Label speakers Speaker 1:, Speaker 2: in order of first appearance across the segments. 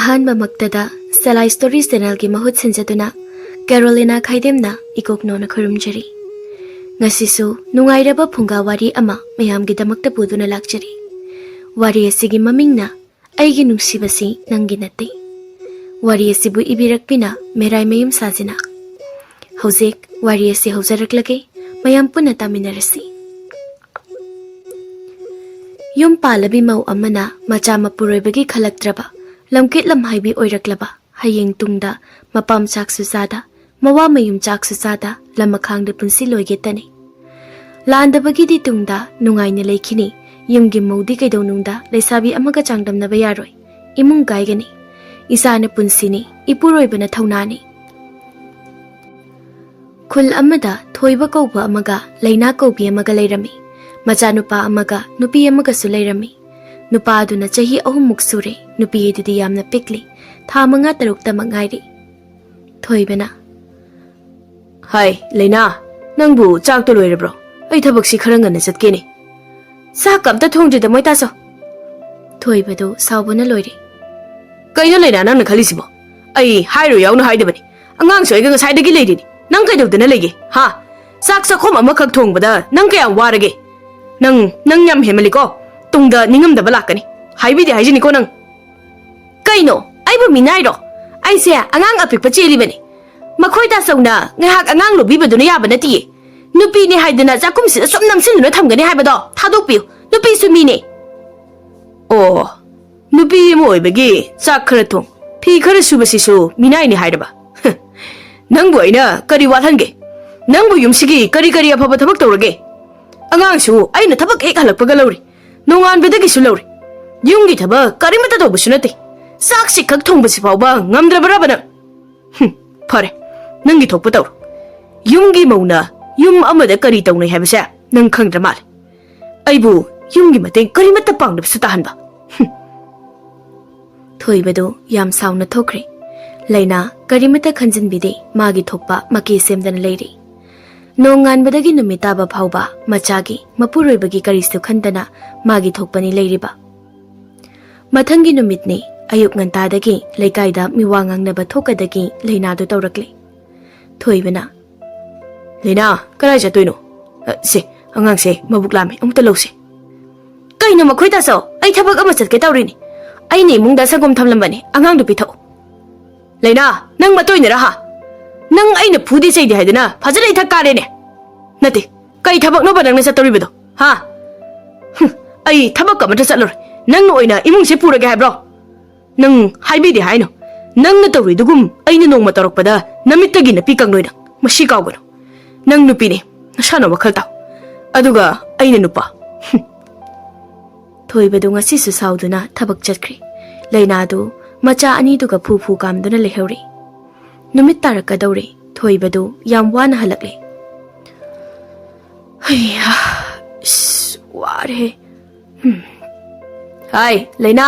Speaker 1: ꯑꯍꯥꯟꯕꯃꯛꯇꯗ ꯁꯦꯂꯥꯏ story ꯆꯦꯅꯦꯜꯒꯤ ꯃꯍꯨꯠ ꯁꯤꯟꯖꯗꯨꯅ ꯀꯦꯔꯣꯂꯤꯅꯥ ꯈꯥꯏꯗꯦꯝꯅ ꯏꯀꯣꯛꯅꯣꯅ ꯈꯨꯔꯨꯝꯖꯔꯤ꯫ ꯉꯁꯤꯁꯨ ꯅꯨꯡꯉꯥꯏꯔꯕ ꯐꯨꯡꯒꯥ ꯋꯥꯔꯤ ꯑꯃ ꯃꯌꯥꯝꯒꯤꯗꯃꯛꯇ ꯄꯨꯗꯨꯅ ꯂꯥꯛꯆꯔꯤ꯫ ꯋꯥꯔꯤ ꯑꯁꯤꯒꯤ ꯃꯃꯤꯡꯅ ꯑꯩꯒꯤ ꯅꯨꯡꯁꯤꯕꯁꯤ ꯅꯪꯒꯤ ꯅꯠꯇꯦ꯫ ꯋꯥꯔꯤ ꯑꯁꯤꯕꯨ ꯏꯕꯤꯔꯛꯄꯤꯅ ꯃꯦꯔꯥꯏꯃꯌꯨꯝ ꯁꯥꯖꯤꯅ꯫ ꯍꯧꯖꯤꯛ ꯋꯥꯔꯤ ꯑꯁꯤ ꯍꯧꯖꯔꯛꯂꯒꯦ, ꯃꯌꯥꯝ ꯄꯨꯟꯅ ꯇꯥꯃꯤꯟꯅꯔꯁꯤ꯫ ꯌꯨꯝ ꯄꯥꯜꯂꯕꯤ ꯃꯧ ꯑꯃꯅ ꯃꯆꯥ ꯃꯄꯨꯔꯣꯏꯕꯒꯤ ꯈꯜꯂꯛꯇ꯭ꯔꯕ ꯂꯝꯀꯤꯠ ꯂꯝꯍꯥꯏꯕꯤ ꯑꯣꯏꯔꯛꯂꯕ ꯍꯌꯦꯡ ꯇꯨꯡꯗ ꯃꯄꯥꯝ ꯆꯥꯛꯁꯨ ꯆꯥꯗ ꯃꯋꯥ ꯃꯌꯨꯝ ꯆꯥꯛꯁꯨ ꯆꯥꯗ ꯂꯃꯈꯥꯡꯗ ꯄꯨꯟꯁꯤ ꯂꯣꯏꯒꯦꯇꯅꯤ꯫ ꯂꯥꯟꯗꯕꯒꯤꯗꯤ ꯇꯨꯡꯗ ꯅꯨꯡꯉꯥꯏꯅ ꯂꯩꯈꯤꯅꯤ꯫ ꯌꯨꯝꯒꯤ ꯃꯧꯗꯤ ꯀꯩꯗꯧꯅꯨꯡꯗ ꯂꯩꯁꯥꯕꯤ ꯑꯃꯒ ꯆꯥꯡꯗꯝꯅꯕ ꯌꯥꯔꯣꯏ꯫ ꯏꯃꯨꯡ ꯀꯥꯏꯒꯅꯤ꯫ ꯏꯆꯥꯅ ꯄꯨꯟꯁꯤꯅꯤ, ꯏꯄꯨꯔꯣꯏꯕꯅ ꯊꯧꯅꯥꯅꯤ꯫ ꯈꯨꯜ ꯑꯃꯗ ꯊꯣꯏꯕ ꯀꯧꯕ ꯑꯃꯒ ꯂꯩꯅꯥ ꯀꯧꯕꯤ ꯑꯃꯒ ꯂꯩꯔꯝꯃꯤ꯫ ꯃꯆꯥꯅꯨꯄꯥ ꯑꯃꯒ ꯅꯨꯄꯤ ꯑꯃꯒꯁꯨ ꯂꯩꯔꯝꯃꯤ꯫ ꯅꯨꯄꯥ ꯑꯗꯨꯅ ꯆꯍꯤ 3 ꯁꯨꯔꯦ, ꯅꯨꯄꯤ ꯑꯗꯨꯗꯤ ꯌꯥꯝꯅ ꯄꯤꯛꯂꯤ, ꯊꯥ 5-6ꯇꯃꯛ ꯉꯥꯏꯔꯤ꯫ ꯊꯣꯏꯕꯅ,
Speaker 2: ꯍꯥꯏ ꯂꯩꯅꯥ, ꯅꯪꯕꯨ ꯆꯥꯛꯇꯣ ꯂꯣꯏꯔꯕ꯭ꯔꯣ? ꯑꯩ ꯊꯕꯛꯁꯤ ꯈꯔ ꯉꯟꯅ ꯆꯠꯀꯦꯅꯦ꯫
Speaker 1: ꯆꯥꯛ ꯑꯝꯇ ꯊꯣꯡꯗ꯭ꯔꯤꯗ ꯃꯣꯏ ꯇꯥꯆꯧ꯫ ꯊꯣꯏꯕꯗꯨ ꯁꯥꯎꯕꯅ ꯂꯣꯏꯔꯦ꯫
Speaker 2: ꯀꯩꯅꯣ ꯂꯩꯅꯥ ꯅꯪꯅ ꯈꯜꯂꯤꯁꯤꯕꯣ? ꯑꯩ ꯍꯥꯏꯔꯣ ꯌꯥꯎꯅ ꯍꯥꯏꯗꯕꯅꯤ꯫ ꯑꯉꯥꯡꯁꯨ ꯑꯩꯒ ꯉꯁꯥꯏꯗꯒꯤ ꯂꯩꯔꯤꯅꯤ꯫ ꯅꯪ ꯀꯩꯗꯧꯗꯅ ꯂꯩꯒꯦ? ꯍꯥ? ꯆꯥꯛ ꯆꯥꯛꯈꯣꯝ ꯑꯃꯈꯛ ꯊꯣꯡꯕꯗ ꯅꯪ ꯀꯌꯥꯝ ꯋꯥꯔꯒꯦ? ꯅꯪ ꯌꯥꯝ ꯍꯦꯟꯃꯜꯂꯤꯀꯣ꯫ ꯇꯨꯡꯗ ꯅꯤꯡꯉꯝꯗꯕ ꯂꯥꯛꯀꯅꯤ꯫ ꯍꯥꯏꯕꯤꯗꯦ ꯍꯥꯏꯖꯤꯅꯤꯀꯣ ꯅꯪ꯫ ꯀꯩꯅꯣ? ꯑꯩꯕꯨ ꯃꯤꯅꯥꯏꯔꯣ? ꯑꯩꯁꯦ ꯑꯉꯥꯡ ꯑꯄꯤꯛꯄ ꯆꯦꯜꯂꯤꯕꯅꯤ꯫ ꯃꯈꯣꯏ ꯇꯥꯆꯧꯅ ꯉꯥꯏꯍꯥꯛ ꯑꯉꯥꯡ ꯂꯧꯕꯤꯕꯗꯨꯅ ꯌꯥꯕ ꯅꯠꯇꯤꯌꯦ꯫ ꯅꯨꯄꯤꯅꯤ ꯍꯥꯏꯗꯅ ꯆꯥꯛꯈꯨꯝꯁꯤꯗ ꯁꯨꯝ ꯅꯝꯁꯤꯟꯗꯨꯅ ꯊꯝꯒꯅꯤ ꯍꯥꯏꯕꯗꯣ ꯊꯥꯗꯣꯛꯄꯤꯌꯨ꯫ ꯅꯨꯄꯤꯁꯨ ꯃꯤꯅꯦ꯫ ꯑꯣ, ꯅꯨꯄꯤ ꯑꯃ ꯑꯣꯏꯕꯒꯤ ꯆꯥꯛ ꯈꯔ ꯊꯣꯡ, ꯐꯤ ꯈꯔ ꯁꯨꯕꯁꯤꯁꯨ ꯃꯤꯅꯥꯏꯅꯤ ꯍꯥꯏꯔꯕ? ꯅꯪꯕꯨ ꯑꯩꯅ ꯀꯔꯤ ꯋꯥꯠꯍꯟꯒꯦ? ꯅꯪꯕꯨ ꯌꯨꯝꯁꯤꯒꯤ ꯀꯔꯤ ꯑꯐꯕ ꯊꯕꯛ ꯇꯧꯔꯒꯦ? ꯑꯉꯥꯡꯁꯨ ꯑꯩꯅ ꯊꯕꯛ ꯍꯦꯛ ꯍꯜꯂꯛꯄꯒ ꯂꯧꯔꯤ, ꯅꯣꯡꯉꯥꯟꯕꯗꯒꯤꯁꯨ ꯂꯧꯔꯤ꯫ ꯌꯨꯝꯒꯤ ꯊꯕꯛ ꯀꯔꯤꯃꯠꯇ ꯇꯧꯕꯁꯨ ꯅꯠꯇꯦ꯫ ꯆꯥꯛꯁꯤ ꯈꯛ ꯊꯣꯡꯕꯁꯤ ꯐꯥꯎꯕ ꯉꯝꯗ꯭ꯔꯕꯔꯕ ꯅꯪ? ꯐꯔꯦ, ꯅꯪꯒꯤ ꯊꯣꯛꯄ ꯇꯧꯔꯣ꯫ ꯌꯨꯝꯒꯤ ꯃꯧꯅ ꯌꯨꯝ ꯑꯃꯗ ꯀꯔꯤ ꯇꯧꯅꯩ ꯍꯥꯏꯕꯁꯦ ꯅꯪ ꯈꯪꯗ꯭ꯔ ꯃꯥꯜꯂꯦ꯫ ꯑꯩꯕꯨ ꯌꯨꯝꯒꯤ ꯃꯇꯦꯡ ꯀꯔꯤꯃꯠꯇ ꯄꯥꯡꯗꯕꯁꯨ ꯇꯥꯍꯟꯕ꯫
Speaker 1: ꯊꯣꯏꯕꯗꯨ ꯌꯥꯝ ꯁꯥꯎꯅ ꯊꯣꯛꯈ꯭ꯔꯦ꯫ ꯂꯩꯅꯥ ꯀꯔꯤꯃꯠꯇ ꯈꯟꯖꯤꯟꯕꯤꯗꯦ, ꯃꯥꯒꯤ ꯊꯣꯛꯄ ꯃꯀꯦ ꯁꯦꯝꯗꯅ ꯂꯩꯔꯤ꯫ ꯅꯣꯡꯉꯥꯟꯕꯗꯒꯤ ꯅꯨꯃꯤꯠ ꯇꯥꯕ ꯐꯥꯎꯕ ꯃꯆꯥꯒꯤ ꯃꯄꯨꯔꯣꯏꯕꯒꯤ ꯀꯔꯤꯁꯨ ꯈꯟꯗꯅ ꯃꯥꯒꯤ ꯊꯣꯛꯄꯅꯤ ꯂꯩꯔꯤꯕ꯫ ꯃꯊꯪꯒꯤ ꯅꯨꯃꯤꯠꯅꯤ, ꯑꯌꯨꯛ ꯉꯟꯇꯥꯗꯒꯤ ꯂꯩꯀꯥꯏꯗ ꯃꯤꯋꯥ ꯉꯥꯡꯅꯕ ꯊꯣꯛꯀꯗꯒꯤ ꯂꯩꯅꯥꯗꯨ ꯇꯧꯔꯛꯂꯦ꯫ ꯊꯣꯏꯕꯅ, ꯂꯩꯅꯥ, ꯀꯗꯥꯏ ꯆꯠꯇꯣꯏꯅꯣ? ꯁꯦ, ꯑꯉꯥꯡꯁꯦ ꯃꯕꯨꯛ ꯂꯥꯝꯃꯦ, ꯑꯃꯨꯛꯇ ꯂꯧꯁꯦ꯫ ꯀꯩꯅꯣ ꯃꯈꯣꯏ ꯇꯥꯆꯧ, ꯑꯩ ꯊꯕꯛ ꯑꯃ ꯆꯠꯀꯦ ꯇꯧꯔꯤꯅꯤ꯫ ꯑꯩꯅ ꯏꯃꯨꯡꯗ ꯁꯪꯒꯣꯝ ꯊꯝꯂꯝꯕꯅꯤ, ꯑꯉꯥꯡꯗꯨ ꯄꯤꯊꯛꯎ꯫ ꯂꯩꯅꯥ, ꯅꯪ ꯃꯇꯣꯏꯅꯔ ꯍꯥ? ꯅꯪ ꯑꯩꯅ ꯐꯨꯗꯦ ꯆꯩꯗꯦ ꯍꯥꯏꯗꯅ ꯐꯖꯅ ꯏꯊꯛ ꯀꯥꯔꯦꯅꯦ꯫ ꯅꯠꯇꯦ, ꯀꯩ ꯊꯕꯛꯅꯣꯕ ꯅꯪꯅ ꯆꯠꯇꯧꯔꯤꯕꯗꯣ? ꯍꯥ? ꯑꯩ ꯊꯕꯛ ꯑꯃꯠꯇ ꯆꯠꯂꯔꯣꯏ꯫ ꯅꯪꯅ ꯑꯣꯏꯅ ꯏꯃꯨꯡꯁꯦ ꯄꯨꯔꯒꯦ ꯍꯥꯏꯕ꯭ꯔோ? ꯅꯪ ꯍꯥꯏꯕꯤꯗꯦ ꯍꯥꯏꯅꯣ? ꯅꯪꯅ ꯇꯧꯔꯤꯗꯨꯒꯨꯝ ꯑꯩꯅ ꯅꯣꯡꯃ ꯇꯧꯔꯛꯄꯗ ꯅꯃꯤꯠꯇꯒꯤ ꯅꯄꯤ ꯀꯪꯂꯣꯏ ꯅꯪ꯫ ꯃꯁꯤ ꯀꯥꯎꯒꯅꯨ꯫ ꯅꯪ ꯅꯨꯄꯤꯅꯤ, ꯅꯁꯥꯅ ꯋꯥꯈꯜ ꯇꯥꯎ꯫ ꯑꯗꯨꯒ ꯑꯩꯅ ꯅꯨꯄꯥ꯫ ꯊꯣꯏꯕꯗꯨ ꯉꯁꯤꯁꯨ ꯁꯥꯎꯗꯨꯅ ꯊꯕꯛ ꯆꯠꯈ꯭ꯔꯦ꯫ ꯂꯩꯅꯥꯗꯨ ꯃꯆꯥ ꯑꯅꯤꯗꯨꯒ ꯐꯨ ꯀꯥꯝꯗꯨꯅ ꯂꯩꯍꯧꯔꯤ꯫ ꯅꯨꯃꯤꯠ ꯇꯥꯔꯛꯀꯗꯧꯔꯦ꯫ ꯊꯣꯏꯕꯗꯨ ꯌꯥꯝ ꯋꯥꯅ ꯍꯜꯂꯛꯂꯦ꯫ ꯍꯩꯌꯥ, ꯋꯥꯔꯦ꯫ ꯍꯥꯏ ꯂꯩꯅꯥ,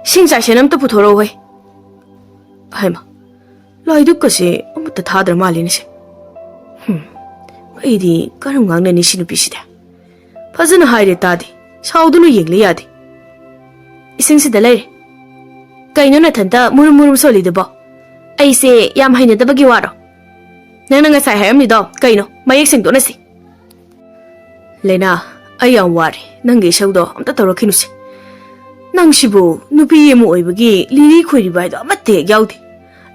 Speaker 1: ꯏꯁꯤꯡ ꯆꯥꯏꯁꯦꯟ ꯑꯝꯇ ꯄꯨꯊꯣꯔꯛꯎ ꯍꯦ꯫ ꯍꯩꯃ, ꯂꯥꯏꯗꯨꯛꯀꯁꯦ ꯑꯃꯠꯇ ꯊꯥꯗ꯭ꯔ ꯃꯥꯜꯂꯤꯅꯦꯁꯦ꯫ ꯑꯩꯗꯤ ꯀꯔꯝ ꯉꯥꯡꯅꯅꯤ ꯁꯤ ꯅꯨꯄꯤꯁꯤꯗꯤ? ꯐꯖꯅ ꯍꯥꯏꯔꯦ ꯇꯥꯗꯦ, ꯁꯥꯎꯗꯨꯅ ꯌꯦꯡꯂꯦ ꯌꯥꯗꯦ꯫ ꯏꯁꯤꯡꯁꯤꯗ ꯂꯩꯔꯦ꯫ ꯀꯩꯅꯣ ꯅꯊꯟꯇ ꯃꯨꯔꯨꯝ ꯁꯣꯜꯂꯤꯗꯨꯕꯣ? ꯑꯩꯁꯦ ꯌꯥꯝ ꯍꯩꯅꯗꯕꯒꯤ ꯋꯥꯔꯣ? ꯅꯪꯅ ꯉꯁꯥꯏ ꯍꯥꯏꯔꯝꯃꯤꯗꯣ ꯀꯩꯅꯣ? ꯃꯌꯦꯛ ꯁꯦꯡꯗꯣꯛꯅꯁꯤ꯫ ꯂꯩꯅꯥ, ꯑꯩ ꯌꯥꯝ ꯋꯥꯔꯦ꯫ ꯅꯪꯒꯤ ꯏꯁꯧꯗꯣ ꯑꯝꯇ ꯇꯧꯔꯛꯈꯤꯅꯨꯁꯦ꯫ ꯅꯪꯁꯤꯕꯨ ꯅꯨꯄꯤ ꯑꯃ ꯑꯣꯏꯕꯒꯤ ꯂꯤꯔꯤ ꯈꯣꯏꯔꯤꯕ ꯍꯥꯏꯗꯣ ꯑꯃꯠꯇ ꯍꯦꯛ ꯌꯥꯎꯗꯦ꯫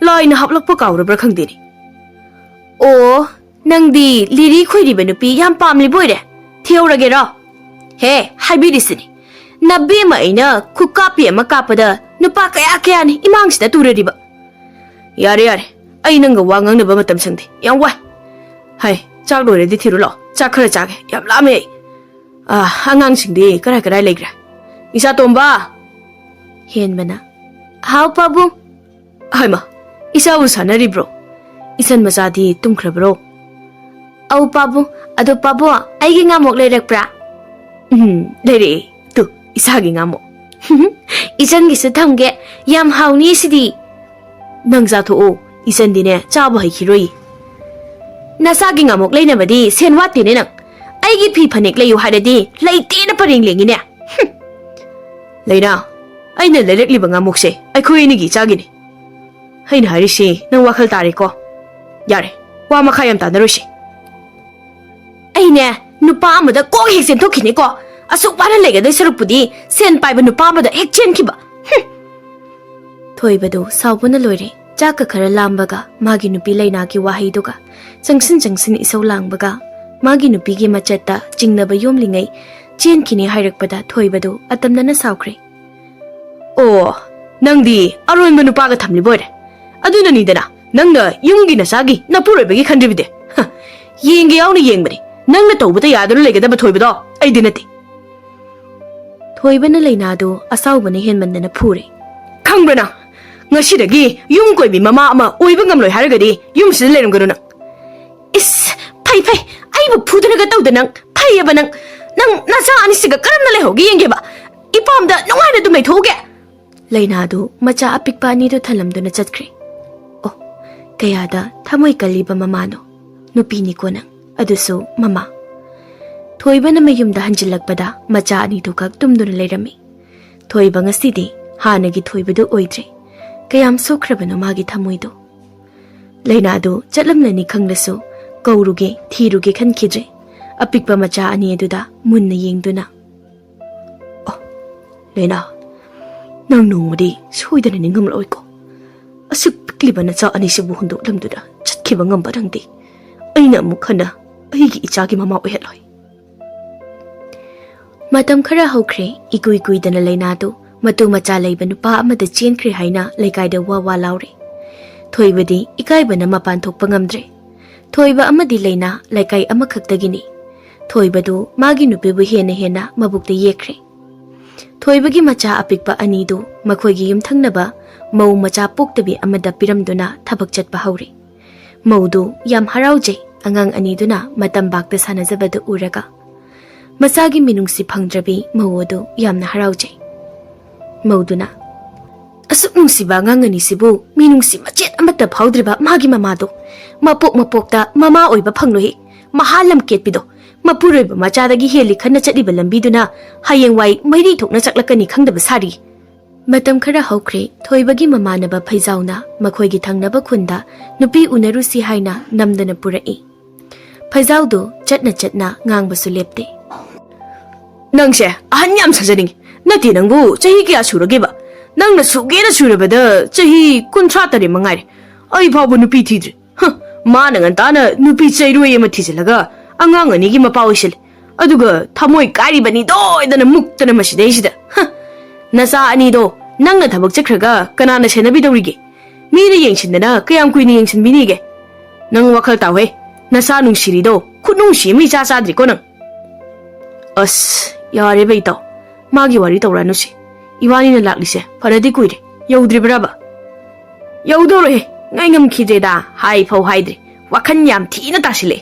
Speaker 1: ꯂꯥꯏꯅ ꯍꯥꯞꯂꯛꯄ ꯀꯥꯎꯔꯕ꯭ꯔꯥ ꯈꯪꯗꯦꯅꯦ꯫ ꯑꯣ, ꯅꯪꯗꯤ ꯂꯤꯔꯤ ꯈꯣꯏꯔꯤꯕ ꯅꯨꯄꯤ ꯌꯥꯝ ꯄꯥꯝꯂꯤꯕ ꯑꯣꯏꯔꯦ꯫ ꯊꯤꯍꯧꯔꯒꯦꯔꯣ? ꯍꯦ, ꯍꯥꯏꯕꯤꯔꯤꯁꯤꯅꯤ꯫ ꯅꯕꯤ ꯑꯃ ꯑꯩꯅ ꯈꯨꯀꯥꯞꯄꯤ ꯑꯃ ꯀꯥꯞꯄꯗ ꯅꯨꯄꯥ ꯀꯌꯥꯅꯤ ꯏꯃꯥꯡꯁꯤꯗ ꯇꯨꯔꯔꯤꯕ꯫ ꯌꯥꯔꯦ, ꯑꯩ ꯅꯪꯒ ꯋꯥ ꯉꯥꯡꯅꯕ ꯃꯇꯝ ꯁꯪꯗꯦ, ꯌꯥꯝ ꯋꯥꯏ꯫ ꯍꯥꯏ, ꯆꯥꯛ ꯂꯣꯏꯔꯗꯤ ꯊꯤꯔꯨ ꯂꯥꯛꯑꯣ, ꯆꯥꯛ ꯈꯔ ꯆꯥꯒꯦ, ꯌꯥꯝ ꯂꯥꯝꯃꯦ ꯑꯩ꯫ ꯑꯉꯥꯡꯁꯤꯡꯗꯤ ꯀꯗꯥꯏ ꯂꯩꯈ꯭ꯔꯦ? ꯏꯆꯥ ꯇꯣꯝꯕ! ꯍꯦꯟꯕꯅ, ꯍꯥꯎ ꯄꯥꯕꯨꯡ꯫ ꯍꯥꯏꯃ, ꯏꯆꯥꯕꯨ ꯁꯥꯟꯅꯔꯤꯕ꯭ꯔꯣ? ꯏꯆꯟ ꯃꯆꯥꯗꯤ ꯇꯨꯝꯈ꯭ꯔꯕ꯭ꯔꯣ? ꯑꯧ ꯄꯥꯕꯨꯡ, ꯑꯗꯣ ꯄꯥꯕꯨꯡ, ꯑꯩꯒꯤ ꯉꯥꯃꯣꯛ ꯂꯩꯔꯛꯄ꯭ꯔꯥ? ꯂꯩꯔꯛꯑꯦ, ꯇꯨ ꯏꯁꯥꯒꯤ ꯉꯥꯃꯣꯛ꯫ ꯏꯆꯟꯒꯤꯁꯨ ꯊꯝꯒꯦ, ꯌꯥꯝ ꯍꯥꯎꯅꯤ ꯁꯤꯗꯤ꯫ ꯅꯪ ꯆꯥꯊꯣꯛꯑꯣ, ꯏꯆꯟꯗꯤꯅꯦ ꯆꯥꯕ ꯍꯩꯈꯤꯔꯣꯏ꯫ ꯅꯁꯥꯒꯤ ꯉꯥꯃꯣꯛ ꯂꯩꯅꯕꯗꯤ ꯁꯦꯟ ꯋꯥꯠꯇꯦꯅꯦ ꯅꯪ꯫ ꯑꯩꯒꯤ ꯐꯤ ꯐꯅꯦꯛ ꯂꯩꯌꯨ ꯍꯥꯏꯔꯗꯤ ꯂꯩꯇꯦꯅ ꯄꯔꯦꯡ ꯂꯦꯡꯉꯤꯅꯦ꯫ ꯂꯩꯅꯥ,
Speaker 2: ꯑꯩꯅ ꯂꯩꯔꯛꯂꯤꯕ ꯉꯥꯃꯨꯛꯁꯦ ꯑꯩꯈꯣꯏ ꯑꯅꯤꯒꯤ ꯆꯥꯒꯤꯅꯤ ꯑꯩꯅ ꯍꯥꯏꯔꯤꯁꯤ ꯅꯪ ꯋꯥꯈꯜ ꯇꯥꯔꯦꯀꯣ ꯌꯥꯔꯦ ꯋꯥ ꯃꯈꯥ ꯌꯥꯝ ꯇꯥꯟꯅꯔꯣꯏꯁꯤ ꯑꯩꯅꯦ ꯅꯨꯄꯥ ꯑꯃꯗ ꯀꯣꯛ ꯍꯦꯛ ꯆꯦꯟꯊꯣꯛꯈꯤꯅꯤꯀꯣ ꯑꯁꯨꯛ ꯋꯥꯅ ꯂꯩꯒꯗꯣꯏ ꯁꯔꯨꯛꯄꯨꯗꯤ ꯁꯦꯟ ꯄꯥꯏꯕ ꯅꯨꯄꯥ ꯑꯃꯗ ꯍꯦꯛ ꯆꯦꯟꯈꯤꯕ
Speaker 1: ꯊꯣꯏꯕꯗꯨ ꯁꯥꯎꯕꯅ ꯂꯣꯏꯔꯦ ꯆꯥꯛꯀ ꯈꯔ ꯂꯥꯝꯕꯒ ꯃꯥꯒꯤ ꯅꯨꯄꯤ ꯂꯩꯅꯥꯒꯤ ꯋꯥꯍꯩꯗꯨꯒ ꯆꯪꯁꯤꯟ ꯏꯁꯧ ꯂꯥꯡꯕꯒ ꯃꯥꯒꯤ ꯅꯨꯄꯤꯒꯤ ꯃꯆꯠꯇ ꯆꯤꯡꯅꯕ ꯌꯣꯝꯂꯤꯉꯩ ꯆꯦꯟꯈꯤꯅꯤ ꯍꯥꯏꯔꯛꯄꯗ ꯊꯣꯏꯕꯗꯨ ꯑꯇꯝꯅꯅ ꯁꯥꯎꯈ꯭ꯔꯦ
Speaker 2: ꯑꯣ ꯅꯪꯗꯤ ꯑꯔꯣꯟꯕ ꯅꯨꯄꯥꯒ ꯊꯝꯂꯤꯕ ꯑꯣꯏꯔꯦ ꯑꯗꯨꯅꯅꯤꯗꯅ ꯅꯪꯅ ꯌꯨꯝꯒꯤ ꯅꯆꯥꯒꯤ ꯅꯄꯨꯔꯣꯏꯕꯒꯤ ꯈꯟꯗ꯭ꯔꯤꯕꯗꯤ ꯌꯦꯡꯒꯦ ꯌꯥꯎꯅ ꯌꯦꯡꯕꯅꯤ ꯅꯪꯅ ꯇꯧꯕꯗ ꯌꯥꯗꯨꯅ ꯂꯩꯒꯗꯕ ꯊꯣꯏꯕꯗꯣ ꯑꯩꯗꯤ ꯅꯠꯇꯦ
Speaker 1: ꯊꯣꯏꯕꯅ ꯂꯩꯅꯥꯗꯨ ꯑꯁꯥꯎꯕꯅ ꯍꯦꯟꯃꯟꯗꯅ ꯐꯨꯔꯦ
Speaker 2: ꯈꯪꯕ꯭ꯔ ꯅꯪ ꯉꯁꯤꯗꯒꯤ ꯌꯨꯝ ꯀꯣꯏꯕꯤ ꯃꯃꯥ ꯑꯃ ꯑꯣꯏꯕ ꯉꯝꯂꯣꯏ ꯍꯥꯏꯔꯒꯗꯤ ꯌꯨꯝꯁꯤꯗ ꯂꯩꯔꯝꯒꯅꯨ ꯅꯪ ꯏꯁ ꯐꯩ ꯑꯩꯕꯨ ꯐꯨꯗꯅꯒ ꯇꯧꯗ ꯅꯪ ꯐꯩꯌꯦꯕ ꯅꯪ ꯅꯆꯥ ꯑꯅꯤꯁꯤꯒ ꯀꯔꯝꯅ ꯂꯩꯍꯧꯒꯦ ꯌꯦꯡꯒꯦꯕ ꯏꯄꯥꯝꯗ ꯅꯨꯡꯉꯥꯏꯅ ꯑꯗꯨꯝ ꯂꯩꯊꯣꯛꯎꯒꯦ
Speaker 1: ꯂꯩꯅꯥꯗꯨ ꯃꯆꯥ ꯑꯄꯤꯛꯄ ꯑꯅꯤꯗꯨ ꯊꯜꯂꯝꯗꯨꯅ ꯆꯠꯈ꯭ꯔꯦ ꯑꯣ ꯀꯌꯥꯗ ꯊꯃꯣꯏ ꯀꯜꯂꯤꯕ ꯃꯃꯥꯅꯣ ꯅꯨꯄꯤꯅꯤꯀꯣ ꯅꯪ ꯑꯗꯨꯁꯨ ꯃꯃꯥ ꯊꯣꯏꯕꯅ ꯃꯌꯨꯝꯗ ꯍꯟꯖꯤꯜꯂꯛꯄꯗ ꯃꯆꯥ ꯑꯅꯤꯗꯨ ꯈꯛ ꯇꯨꯝꯗꯨꯅ ꯂꯩꯔꯝꯃꯤ ꯊꯣꯏꯕ ꯉꯁꯤꯗꯤ ꯍꯥꯟꯅꯒꯤ ꯊꯣꯏꯕꯗꯨ ꯑꯣꯏꯗ꯭ꯔꯦ ꯀꯌꯥꯝ ꯁꯣꯛꯈ꯭ꯔꯕꯅꯣ ꯃꯥꯒꯤ ꯊꯃꯣꯏꯗꯣ ꯂꯩꯅꯥꯗꯨ ꯆꯠꯂꯝꯂꯅꯤ ꯈꯪꯂꯁꯨ ꯀꯧꯔꯨꯒꯦ ꯊꯤꯔꯨꯒꯦ ꯈꯟꯈꯤꯗ꯭ꯔꯦ ꯑꯄꯤꯛꯄ ꯃꯆꯥ ꯑꯅꯤ ꯑꯗꯨꯗ ꯃꯨꯟꯅ ꯌꯦꯡꯗꯨꯅ
Speaker 2: ꯑꯣ ꯂꯩꯅꯥ ꯅꯪ ꯅꯣꯡꯃꯗꯤ ꯁꯣꯏꯗꯅ ꯅꯤꯡꯉꯝꯂꯛꯑꯣꯏꯀꯣ ꯑꯁꯨꯛ ꯄꯤꯛꯂꯤꯕ ꯅꯆꯥ ꯑꯅꯤꯁꯤꯕꯨ ꯍꯨꯟꯗꯣꯛꯂꯝꯗꯨꯅ ꯆꯠꯈꯤꯕ ꯉꯝꯕ ꯅꯪꯗꯤ ꯑꯩꯅ ꯑꯃꯨꯛ ꯍꯟꯅ ꯑꯩꯒꯤ ꯏꯆꯥꯒꯤ ꯃꯃꯥ ꯑꯣꯏꯍꯜꯂꯣꯏ
Speaker 1: ꯃꯇꯝ ꯈꯔ ꯍꯧꯈ꯭ꯔꯦ ꯏꯀꯨꯏ ꯀꯨꯏꯗꯅ ꯂꯩꯅꯥꯗꯨ ꯃꯇꯨ ꯃꯆꯥ ꯂꯩꯕ ꯅꯨꯄꯥ ꯑꯃꯗ ꯆꯦꯟꯈ꯭ꯔꯦ ꯍꯥꯏꯅ ꯂꯩꯀꯥꯏꯗ ꯋꯥ ꯂꯥꯎꯔꯦ ꯊꯣꯏꯕꯗꯤ ꯏꯀꯥꯏꯕꯅ ꯃꯄꯥꯟ ꯊꯣꯛꯄ ꯉꯝꯗ꯭ꯔꯦ ꯊꯣꯏꯕ ꯑꯃꯗꯤ ꯂꯩꯅꯥ ꯂꯩꯀꯥꯏ ꯑꯃꯈꯛꯇꯒꯤꯅꯤ ꯊꯣꯏꯕꯗꯨ ꯃꯥꯒꯤ ꯅꯨꯄꯤꯕꯨ ꯍꯦꯟꯅ ꯃꯕꯨꯛꯇ ꯌꯦꯛꯈ꯭ꯔꯦ ꯊꯣꯏꯕꯒꯤ ꯃꯆꯥ ꯑꯄꯤꯛꯄ ꯑꯅꯤꯗꯨ ꯃꯈꯣꯏꯒꯤ ꯌꯨꯝꯊꯪꯅꯕ ꯃꯧ ꯃꯆꯥ ꯄꯣꯛꯇꯕꯤ ꯑꯃꯗ ꯄꯤꯔꯝꯗꯨꯅ ꯊꯕꯛ ꯆꯠꯄ ꯍꯧꯔꯦ ꯃꯧꯗꯨ ꯌꯥꯝ ꯍꯔꯥꯎꯖꯩ ꯑꯉꯥꯡ ꯑꯅꯤꯗꯨꯅ ꯃꯇꯝꯕꯥꯛꯇ ꯁꯥꯟꯅꯖꯕꯗꯨ ꯎꯔꯒ ꯃꯆꯥꯒꯤ ꯃꯤꯅꯨꯡꯁꯤ ꯐꯪꯗ꯭ꯔꯕꯤ ꯃꯧ ꯑꯗꯨ ꯌꯥꯝꯅ ꯍꯔꯥꯎꯖꯩ ꯃꯧꯗꯨꯅ ꯑꯁꯨꯛ ꯅꯨꯡꯁꯤꯕ ꯑꯉꯥꯡ ꯑꯅꯤꯁꯤꯕꯨ ꯃꯤꯅꯨꯡꯁꯤ ꯃꯆꯦꯠ ꯑꯃꯠꯇ ꯐꯥꯎꯗ꯭ꯔꯤꯕ ꯃꯥꯒꯤ ꯃꯃꯥꯗꯣ ꯃꯄꯣꯛꯇ ꯃꯃꯥ ꯑꯣꯏꯕ ꯐꯪꯂꯣꯏ ꯃꯍꯥ ꯂꯝꯀꯦꯠꯄꯤꯗꯣ ꯃꯄꯨꯔꯣꯏꯕ ꯃꯆꯥꯗꯒꯤ ꯍꯦꯜꯂꯤ ꯈꯟꯅ ꯆꯠꯂꯤꯕ ꯂꯝꯕꯤꯗꯨꯅ ꯍꯌꯦꯡꯋꯥꯏ ꯃꯩꯔꯤ ꯊꯣꯛꯅ ꯆꯠꯂꯛꯀꯅꯤ ꯈꯪꯗꯕ ꯁꯥꯔꯤ ꯃꯇꯝ ꯈꯔ ꯍꯧꯈ꯭ꯔꯦ ꯊꯣꯏꯕꯒꯤ ꯃꯃꯥꯟꯅꯕ ꯐꯩꯖꯥꯎꯅ ꯃꯈꯣꯏꯒꯤ ꯊꯪꯅꯕ ꯈꯨꯟꯗ ꯅꯨꯄꯤ ꯎꯅꯔꯨꯁꯤ ꯍꯥꯏꯅ ꯅꯝꯗꯅ ꯄꯨꯔꯛꯏ ꯐꯩꯖꯥꯎꯗꯨ ꯆꯠꯅ ꯉꯥꯡꯕꯁꯨ ꯂꯦꯞꯇꯦ
Speaker 2: ꯅꯪꯁꯦ ꯑꯍꯟ ꯌꯥꯝ ꯁꯥꯖꯅꯤꯡꯉꯤ ꯅꯠꯇꯦ ꯅꯪꯕꯨ ꯆꯍꯤ ꯀꯌꯥ ꯁꯨꯔꯒꯦꯕ ꯅꯪꯅ ꯁꯨꯒꯦꯅ ꯁꯨꯔꯕꯗ ꯆꯍꯤ 38 ꯃꯉꯥꯏꯔꯦ ꯑꯩ ꯐꯥꯎꯕ ꯅꯨꯄꯤ ꯊꯤꯗ꯭ꯔꯤ ꯃꯥꯅ ꯉꯟꯇꯥꯅ ꯅꯨꯄꯤ ꯆꯩꯔꯣꯏ ꯑꯃ ꯊꯤꯖꯤꯜꯂꯒ ꯑꯉꯥꯡ ꯑꯅꯤꯒꯤ ꯃꯄꯥ ꯑꯣꯏꯁꯤꯜꯂꯦ ꯑꯗꯨꯒ ꯊꯃꯣꯏ ꯀꯥꯏꯔꯤꯕꯅꯤ ꯗꯣꯏꯗꯅ ꯃꯨꯛꯇꯅ ꯃꯁꯤꯗꯩꯁꯤꯗ ꯅꯆꯥ ꯑꯅꯤꯗꯣ ꯅꯪꯅ ꯊꯕꯛ ꯆꯠꯈ꯭ꯔꯒ ꯀꯅꯥꯅ ꯁꯦꯟꯅꯕꯤꯗꯧꯔꯤꯒꯦ ꯃꯤꯅ ꯌꯦꯡꯁꯤꯟꯗꯅ ꯀꯌꯥꯝ ꯀꯨꯏꯅ ꯌꯦꯡꯁꯤꯟꯕꯤꯅꯤꯒꯦ ꯅꯪ ꯋꯥꯈꯜ ꯇꯥꯎꯍꯦ ꯅꯆꯥ ꯅꯨꯡꯁꯤꯔꯤꯗꯣ ꯈꯨꯠꯅꯨꯡꯁꯤ ꯑꯃ ꯏꯆꯥ ꯆꯥꯗ꯭ꯔꯤꯀꯣ ꯅꯪ ꯑꯁ ꯌꯥꯔꯦꯕ ꯏꯇꯥꯎ ꯃꯥꯒꯤ ꯋꯥꯔꯤ ꯇꯧꯔꯛꯑꯅꯨꯁꯤ 이완이는 락리세 바라디 꾸이래 여우드리브라바 여우도로해 ꯉꯥꯏꯉꯝꯈꯤꯗ꯭ꯔꯦꯗ ꯍꯥꯏꯐꯧ ꯍꯥꯏꯗ꯭ꯔꯦ ꯋꯥꯈꯟ ꯌꯥꯝ ꯊꯤꯅ ꯇꯥꯁꯤꯜꯂꯦ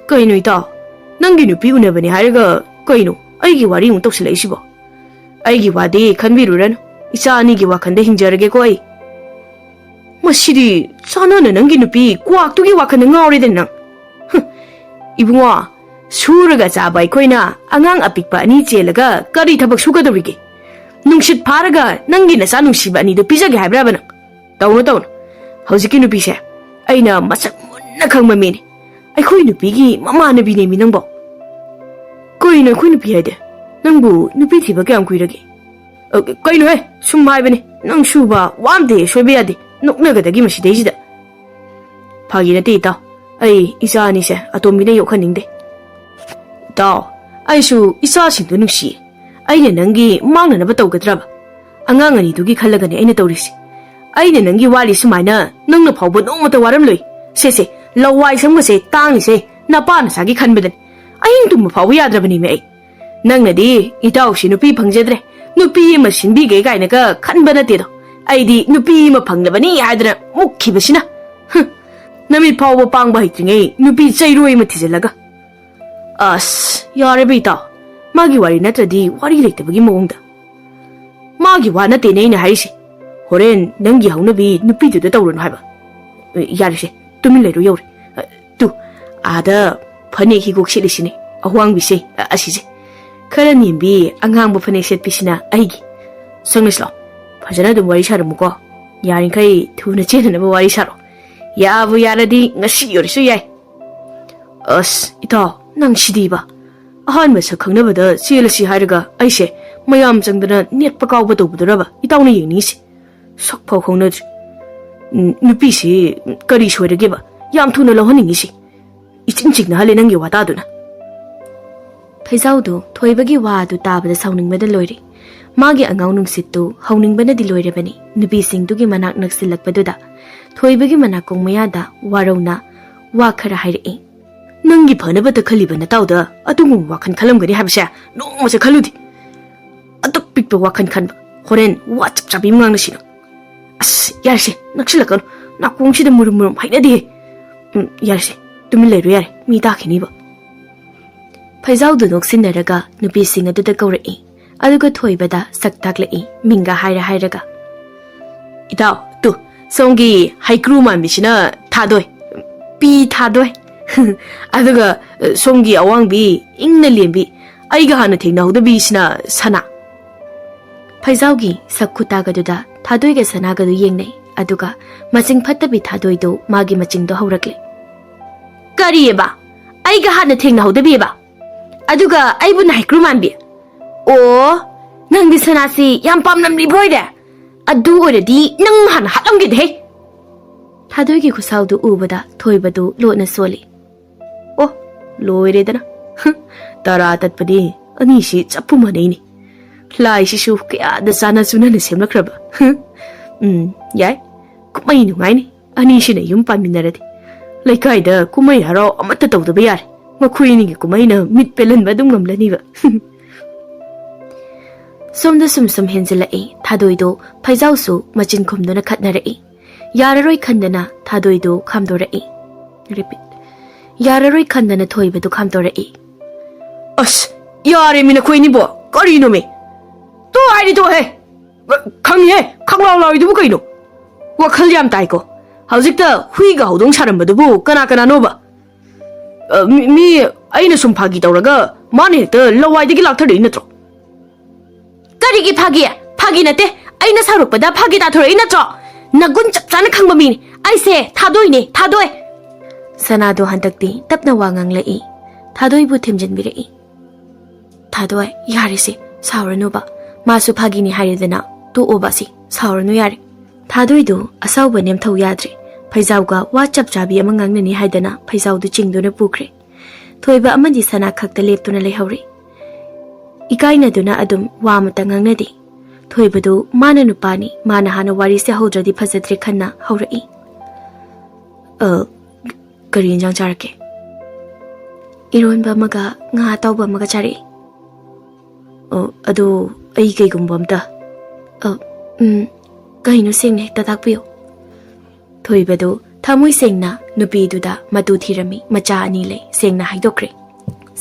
Speaker 2: ꯀꯩꯅꯣ ꯏꯇꯥꯎ ꯅꯪꯒꯤ ꯅꯨꯄꯤ ꯎꯅꯕꯅꯤ ꯍꯥꯏꯔꯒ ꯀꯩꯅꯣ ꯑꯩꯒꯤ ꯋꯥꯔꯤ ꯑꯃꯨꯛ ꯇꯧꯁꯤꯜꯂꯛꯏꯁꯤꯕꯣ ꯑꯩꯒꯤ ꯋꯥꯗꯤ ꯈꯟꯕꯤꯔꯨꯔꯅꯨ ꯏꯆꯥ ꯑꯅꯤꯒꯤ ꯋꯥꯈꯟꯗ ꯍꯤꯡꯖꯔꯒꯦꯀꯣ ꯑꯩ ꯃꯁꯤꯗꯤ ꯆꯥꯅꯅ ꯅꯪꯒꯤ ꯅꯨꯄꯤ ꯀ꯭ꯋꯥꯛꯇꯨꯒꯤ ꯋꯥꯈꯟꯗ ꯉꯥꯎꯔꯦꯗꯅ ꯅꯪ 이붕어 수르가 자바 이코이나 앙앙 아픽바 아니 젤라가 까리 타박 수가더리게 ꯅꯨꯡꯁꯤꯠ ꯐꯥꯔꯒ ꯅꯪꯒꯤ ꯅꯆꯥ ꯅꯨꯡꯁꯤꯕ ꯑꯅꯤꯗꯨ ꯄꯤꯖꯒꯦ ꯍꯥꯏꯕ꯭ꯔꯥꯕ ꯅꯪ ꯇꯧꯅꯨ ꯍꯧꯖꯤꯛꯀꯤ ꯅꯨꯄꯤꯁꯦ ꯑꯩꯅ ꯃꯁꯛ ꯃꯨꯟꯅ ꯈꯪꯕ ꯃꯤꯅꯤ ꯑꯩꯈꯣꯏ ꯅꯨꯄꯤꯒꯤ ꯃꯃꯥꯟꯅꯕꯤꯅꯦꯃꯤ ꯅꯪꯕꯣ ꯀꯩꯅꯣ ꯑꯩꯈꯣꯏ ꯅꯨꯄꯤ ꯍꯥꯏꯗꯦ ꯅꯪꯕꯨ ꯅꯨꯄꯤ ꯊꯤꯕ ꯀꯌꯥꯝ ꯀꯨꯏꯔꯒꯦ ꯀꯩꯅꯣꯍꯦ ꯁꯨꯝ ꯍꯥꯏꯕꯅꯤ ꯅꯪ ꯁꯨꯕ ꯋꯥꯝꯗꯦ ꯁꯣꯏꯕ ꯌꯥꯗꯦ ꯅꯣꯛꯅꯒꯗꯒꯤ ꯃꯁꯤꯗꯩꯁꯤꯗ ꯐꯥꯒꯤ ꯅꯠꯇꯦ ꯏꯇꯥꯎ ꯑꯩ ꯏꯆꯥ ꯑꯅꯤꯁꯦ ꯑꯇꯣꯝꯕꯤꯅ ꯌꯣꯛꯍꯟꯅꯤꯡꯗꯦ ꯏꯇꯥꯎ ꯑꯩꯁꯨ ꯏꯆꯥꯁꯤꯡꯗꯨ ꯅꯨꯡꯁꯤꯌꯦ ꯑꯩꯅ ꯅꯪꯒꯤ ꯃꯥꯡꯅꯅꯕ ꯇꯧꯒꯗ꯭ꯔꯕ ꯑꯉꯥꯡ ꯑꯅꯤꯗꯨꯒꯤ ꯈꯜꯂꯒꯅꯦ ꯑꯩꯅ ꯇꯧꯔꯤꯁꯤ ꯑꯩꯅ ꯅꯪꯒꯤ ꯋꯥꯔꯤ ꯁꯨꯃꯥꯏꯅ ꯅꯪꯅ ꯐꯥꯎꯕ ꯅꯣꯡꯃꯇ ꯋꯥꯔꯝꯂꯣꯏ ꯁꯦ ꯂꯋꯥꯏ ꯁꯝꯒꯁꯦ ꯇꯥꯡꯉꯤꯁꯦ ꯅꯄꯥ ꯅꯁꯥꯒꯤ ꯈꯟꯕꯗꯅꯤ ꯑꯍꯤꯡ ꯇꯨꯝꯕ ꯐꯥꯎꯕ ꯌꯥꯗ꯭ꯔꯕꯅꯤꯃꯦ ꯑꯩ ꯅꯪꯅꯗꯤ ꯏꯇꯥꯎꯁꯤ ꯅꯨꯄꯤ ꯐꯪꯖꯗ꯭ꯔꯦ ꯅꯨꯄꯤ ꯑꯃ ꯁꯤꯟꯕꯤꯒꯦ ꯀꯥꯏꯅꯒ ꯈꯟꯕ ꯅꯠꯇꯦꯗꯣ ꯑꯩꯗꯤ ꯅꯨꯄꯤ ꯑꯃ ꯐꯪꯅꯕꯅꯤ ꯍꯥꯏꯗꯅ ꯃꯨꯛꯈꯤꯕꯁꯤꯅ ꯅꯃꯤꯠ ꯐꯥꯎꯕ ꯄꯥꯡꯕ ꯍꯩꯇ꯭ꯔꯤꯉꯩ ꯅꯨꯄꯤ ꯆꯩꯔꯣꯏ ꯑꯃ ꯊꯤꯖꯤꯜꯂꯒ ꯑꯁ ꯌꯥꯔꯦꯕ ꯏꯇꯥꯎ 마기 와리 나트라디 와리 레이트버기 모옹다 마기 와 나테네 이나 하이시 호렌 낭기 하우나비 누피드도 떠오르는 하이바 야르시 뚜밀레로 여우리 뚜 아다 파네 희곡 시리시네 어황비시 아시지 카라님비 앙항부 파네 셋비시나 아이기 성미슬러 파전에도 머리 샤를 묶어 야린카이 두는 쟤는 뭐 머리 샤로 야부 야라디 ngasi 요리수 야이 어스 이따 낭 시디바 아한면서 강나보다 시엘시 하르가 아이시 마얌 정도는 넷바 가오바도 부더라바 이따오는 얘기니시 석포 공너지 누피시 거리 쇼르게 봐 얌투는 러허닝이시 이징징나 할래 ನಂಗೆ 와다도나
Speaker 1: Phaisaudu thoibagi wadu tabada sauningmada loiri magi angaung nungsittu hauningbana di loirebani nubi singdugi manak naksilakpaduda thoibagi manakong mayada warona wa khara hairi
Speaker 2: ನಂಗೆ ಫನಬದ ಖಲಿಬನ ತಾವ್ದ ಅದುಂಗು ವಾಖನ್ ಖಲಂಗರಿ ಹಾಬಶಾ ನೋಮಸ ಖಲುದಿ ಅತಕ್ ಪಿಕ್ಪ ವಾಖನ್ ಖನ್ ಹೊರೆನ್ ವಾ ಚಪ್ಚಾಬಿ ಮಂಗ್ನಶಿನ ಅಸ್ ಯಾರ್ಸೆ ನಕ್ಷಲಕನು ನಾ ಕೊಂಶಿದ ಮುರುಮುರುಮ್ ಹೈನದಿ ಯಾರ್ಸೆ ತುಮಿ ಲೇರು ಯಾರೆ me ತಾಖಿನಿಬ
Speaker 1: Phaisaudu noksinaraga nubi singaduda kawrai aduga thoibada saktaklai minga hairaga
Speaker 2: 이따 또 송기 하이크루 만비시나 타도이 비 타도이 아드가 송기 어왕비 잉날리엠비 아이가 하나 택나우다 비시나 사나
Speaker 1: Phaisaugi sakkutagaduda thadoiga sanagadu yengnai aduga maching phattabi thadoidu magi machingdo haurakle
Speaker 2: 까리에바 아이가 하나 택나우다 비에바 아두가 아이분 하이크루 만비 오 낭디 사나시 얌밤남리 보이데 아두 오래디 낭 하나 하던게 돼
Speaker 1: thadoigi khusaudu ubada thoibadu lona soli
Speaker 2: 어 로이레드나 따라 tatpadi 아니시 짜푸마네니 라이시슈 그야다 사나수나는 셈라크라바 야이 쿠마이 누가이니 아니시네 윰밤미나라디 레카이다 쿠마이 하러 아마타 떠우다 비야레 makuini kumaina mit pelan badum ngamlani ba
Speaker 1: somda sum henjilai thadoido phaisau su machin khomdona khatnarai yararoi khandana thadoido khamdorai repeat yararoi khandana thoibadu khamdorai
Speaker 2: as yare mina koini bo kari no me to ai to he khang he khanglaw law du kaino wa khal yam tai ko haujikta hui ga hodong charam badu bu kana no ba 미 아이는 좀 파기 떠오라가 만에 더 러와이드기 락터리 있는트로 까리기 파기나 때 아이는 사록보다 파기다 들어 있는트로 나군 짭짜는 강범이니 아이세 타도이네 타도이
Speaker 1: sanado handakti tapna wangang lai thadoibu thimjinbirai thadoi yarisi sauranu ba masu phagini haridana tu obasi sauranu yari thadoidu asauba nemthau yadri Phaisauga wa chapchabi amangang nani haidana Phaisaudu chingduna pukre thoiba amadi sana khakta leptuna lehauri ikaina duna adum wa matangang nadi thoibadu mana nupani mana hana wari se hodradi phajatri khanna haurai kari injang charake ironba maga nga tawba maga chari adu ai kai gumbamta kaino sengne tatakpiyo thoibadu thamui sengna nupiduda matu thirami macha ani le sengna haidokre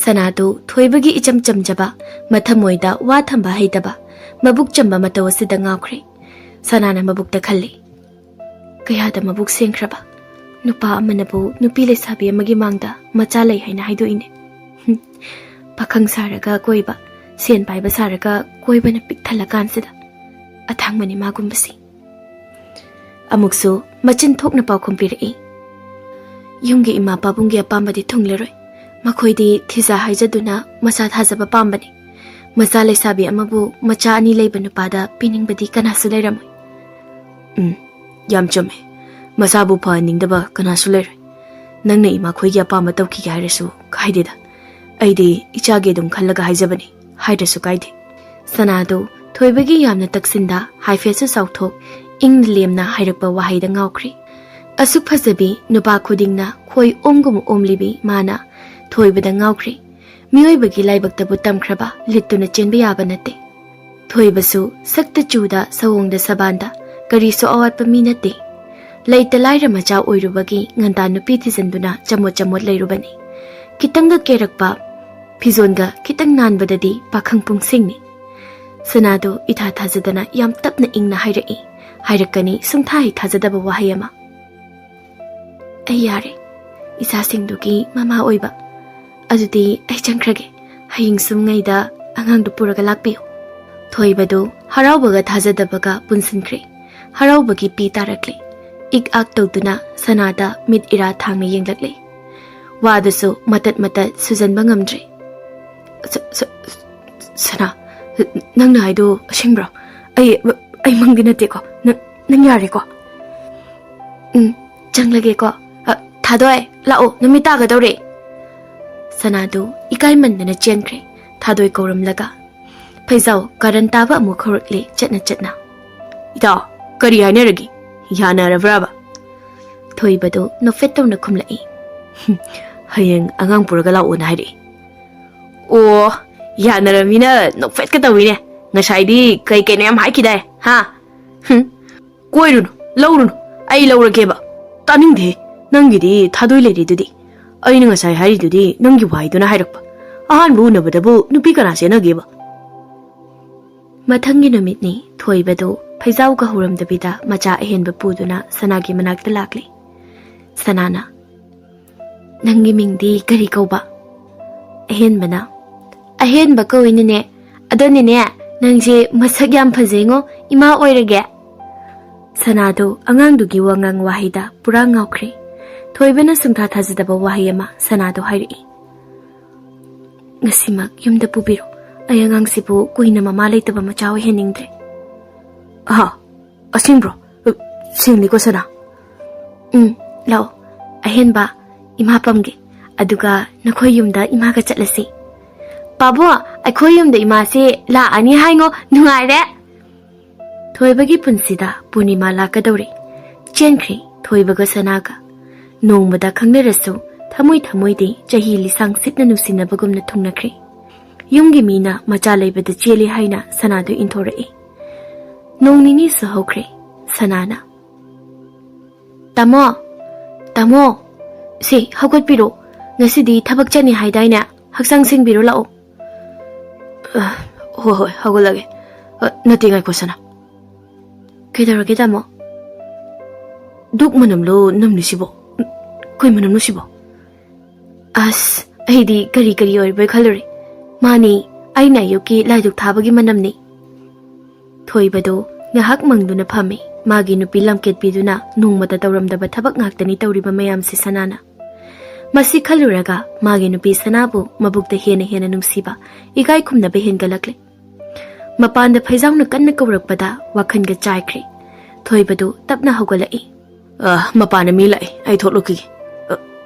Speaker 1: sanadu thoibagi icham chamjaba mathamoida wa thamba haidaba mabuk chamba matawasida ngawkhre sanana mabukta khalle kayada mabuk sengkraba nupa amanabu nupi le sabi amagi mangda macha lei haina haido ine pakhang saraga koiba sen paiba saraga koiba na pikthala kansida athangmani magumbasi amuksu machin thokna pau khompirai yumgi ima babunggi apambadi thungleroi makhoidi thisa haijaduna masa thajaba pambani macha leisabi amabu macha ani leiba nupada piningbadi kanasu leiramoi
Speaker 2: yam chome masabu pha ningdaba kanasu leiroi nangna ima khoigi apamba tawki hairasu kaideda aidi ichage dum khallaga haijabani hairasu kaide
Speaker 1: sanadu thoibagi yamna taksinda haifesu sauthok Inglemna hairakpa wahida ngawkhri asuk phasabi nupa khudingna khoi omgum omlibi mana thoibada ngawkhri miyoibagi laibaktabu tamkhraba littuna chenba yaba nate thoibasu sakta chuda sawongda sabanda kariso awatpa mi nate leita laira macha oirubagi nganta nupi thizanduna chamot leirubani kitanga kerakpa phizonga kitang nanbadadi pakhang pungsingni sanado itha thajadana yam tapna ingna hairai Hairakani sungthai thajadaba wahayama ayare isa singdugi mama oiba adudi ai changkrage haying sumngai da angang du puraga lakpiyo Thoibado, Harabaga Tazadabaga, Bunsinkri, Harabagi Pi Tarakli, Ik Ak Toduna, Sanada, Mid Ira Tangmi Yinglatli. Wadaso, Matat, Susan Bangamdri. Sana, Nang Naido, Shingbro, I Manginatiko, Nangyariko. Janglageko, Tadoy, Lao, Namitaga Dore. Sanado, Ikaiman and a gentry, Tadoy Gorum Laga. Paisao, Garantava more correctly, Jetna. Ida, Garia Nerigi, Yana Ravrava. Toibado, no feto no cumlai. Hayang Angang Purgala Unhidi. Oh, Yana Ravina, no fetcatawine, Nashidi, Kaikanam Haikide, ha? Goirun, Lorun, I lower geba. Tanning de, Nangidi, Tadu lady dudi. I know as I hide dudi, Nangi why do not hide up. Ahan boon over the bull, no picanas in a giver. Matangi no mitni, Toibado, Paisauga Huram the Bida, Maja Ahen Bapuduna, Sanagi Manak the Lakli. Sanana Nangi Ming di Garikoba Ahen Bana Ahen Bako in ne, Adonine, Nangje, Masagyam Pazengo, Ima Oirage. Sanado, Angang du Giwangang Wahida, Purang Okri. Toibana Sungta Tazidaba Wahayama, Sanado Hari. Nasimak, Yum the Pubiro, Ayangang Sibu, Guina Mamali to Bamachaw Heningdre. Ah, a simbro, sing Nikosana. Lao, Ahen ba, Imapamge, Aduga, Nakoyum da Imaga Chatlasi. Babua, I koyum the Imase, La Ani Hango, Nungare. Toibagi Punsida, Punima Lakadori. Genkri, Toibaga Sanaga. No Mada Kangarasu, Tamui di, Jahili sang Sitna Nusina Bagum Natunakri. Yungi Mina, Majale but the Jeli Haina, Sanado Intore. No Nini Sahokri, Sanana. Tamo. Si, how good biro? Nasidi, Tabak Jenny Haidina, Haksang Sing Biro Lao. Oh, how good lagi. Nothing I question. Kita mo. Duk manam lo nam nisibo. Koi manam nisibo. As, ay di kari or by kalori. Mani, ay na yuki layuk tabagi manam ni. Toibado, ngahak mangdo na pami. Magi no pilam ket biduna nung matataram da batabak ngaktani tawriba mayam si Sanana. Masi kaluraga, magi no pi Sanabu, mabukta hena nung siba, igay kum na behin galakli. Mapanda Paisang na kan nagkawragpada, wakan ga jaykri. Toibado, tap na hawgalai. Mapana milay, ay totluki.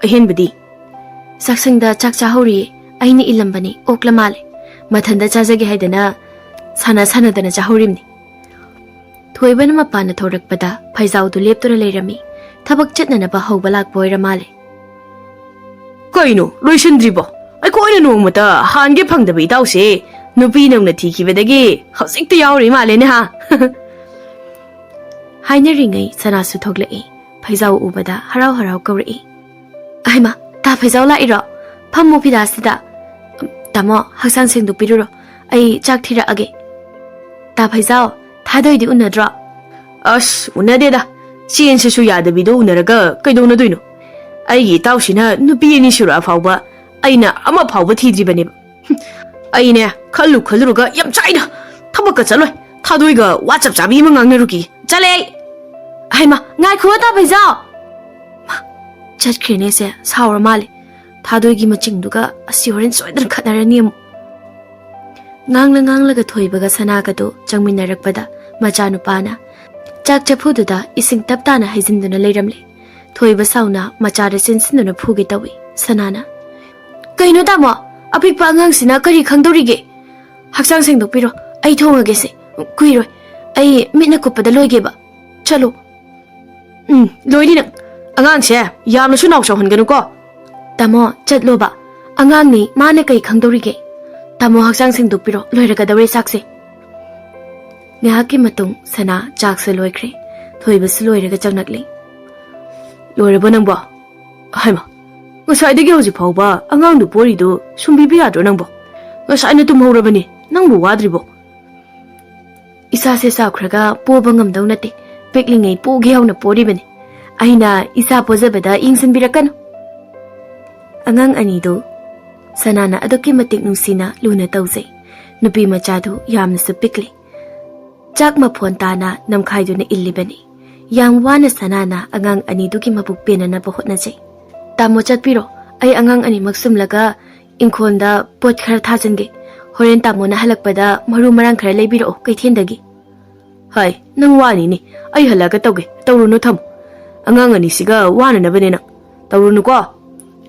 Speaker 1: Ahin badi. Saksang da chakcha hori, ay ni ilambani, oklamali. Matanda chazagi haydana, sana dana chahorimni. Toiba na mapana thorakpada, Paisao do lepto na layrami. Tabak chat na ba hawbalak boy ramali. Kaino, Luisindribo. Ay ko ina nung mata, hangi pang dabi daw si. Nupi nung natiki bedagi, hausik to yaw rimali ni ha. Hay na ringay sana sutoglai. Paisao ubada haraw kawri. Ay ma, ta Paisao la iro. Pamo pidasida. Tamo, haksang sing do piruro. Ay chak tira age. Ta Paisao, Tadoy di unadra. Ash, unadeda. Siyan siya yadabido unaraga, kay doon na doy no. Ay, tao siya na nubiyan ni Shura Fauba. Ay na, ama Fauba tidri ba niba. Ay na, kalu ga, yam chay na. Tabak ka chaloy. Tadoy ga, WhatsApp sabi mga ang naruki. Chalay! Ay ma, ngay kuwa ta Paisao. Ma, chat krine siya, sawar mali. Tadoy gi maching duga, asiyorin soydran katnara niya mo. Ngang laga Toibaga Sanaga do, Jangmin narakpada, Majanu pana. Chak chapududa, ising taptana hizinduna layramli. Toiba sauna, Machara sinsinduna pugitawi, Sanana. Kaino tamo, apik pa ngang sina kari kangdorige. Haksang singdok piro, ay thongagese, kuiroy, ay mitnakupada loyge ba. Chalo. Loy dinang, angang siya, yam na sunaw siya hanggang ko. Tamo, chatlo ba, angang ni, mana kay kangdorige. Tamo haksang singdupiro, loiraga dawre sakse. Ngahaki matung, sana, jaksa loikre. Toibas loiraga jangnakli. Loiraba nang ba? Ay ma, ngasay dagi hausi pao ba, angang du pori do, sumbibi adro nang ba? Ngasay na tumhauraba ni, nang bu wadri ba? Isa se sakraga, po bangam daw nati, peklingay po giyaw na pori ba ni? Ay na, isa po zabada, ingsan birakan. Angang anido, Sanana adoki matik nung sina luna tawzay. nupi machadu yamna su pikli. Jak mapon tana namkhaiduna illibani. Yang wana sanana angang ani duki mabuk pena na bahut na jay. Tamo chatpiro ay angang ani magsumlaga inkhonda pot khara thajange. Horen tamo na halakpada maru marang khara laybiro kay thiendagi.
Speaker 2: Hai, nang wani ni ay halaga tawge tawruno tham. Angang ani siga wana na bane nang. Tawruno ko.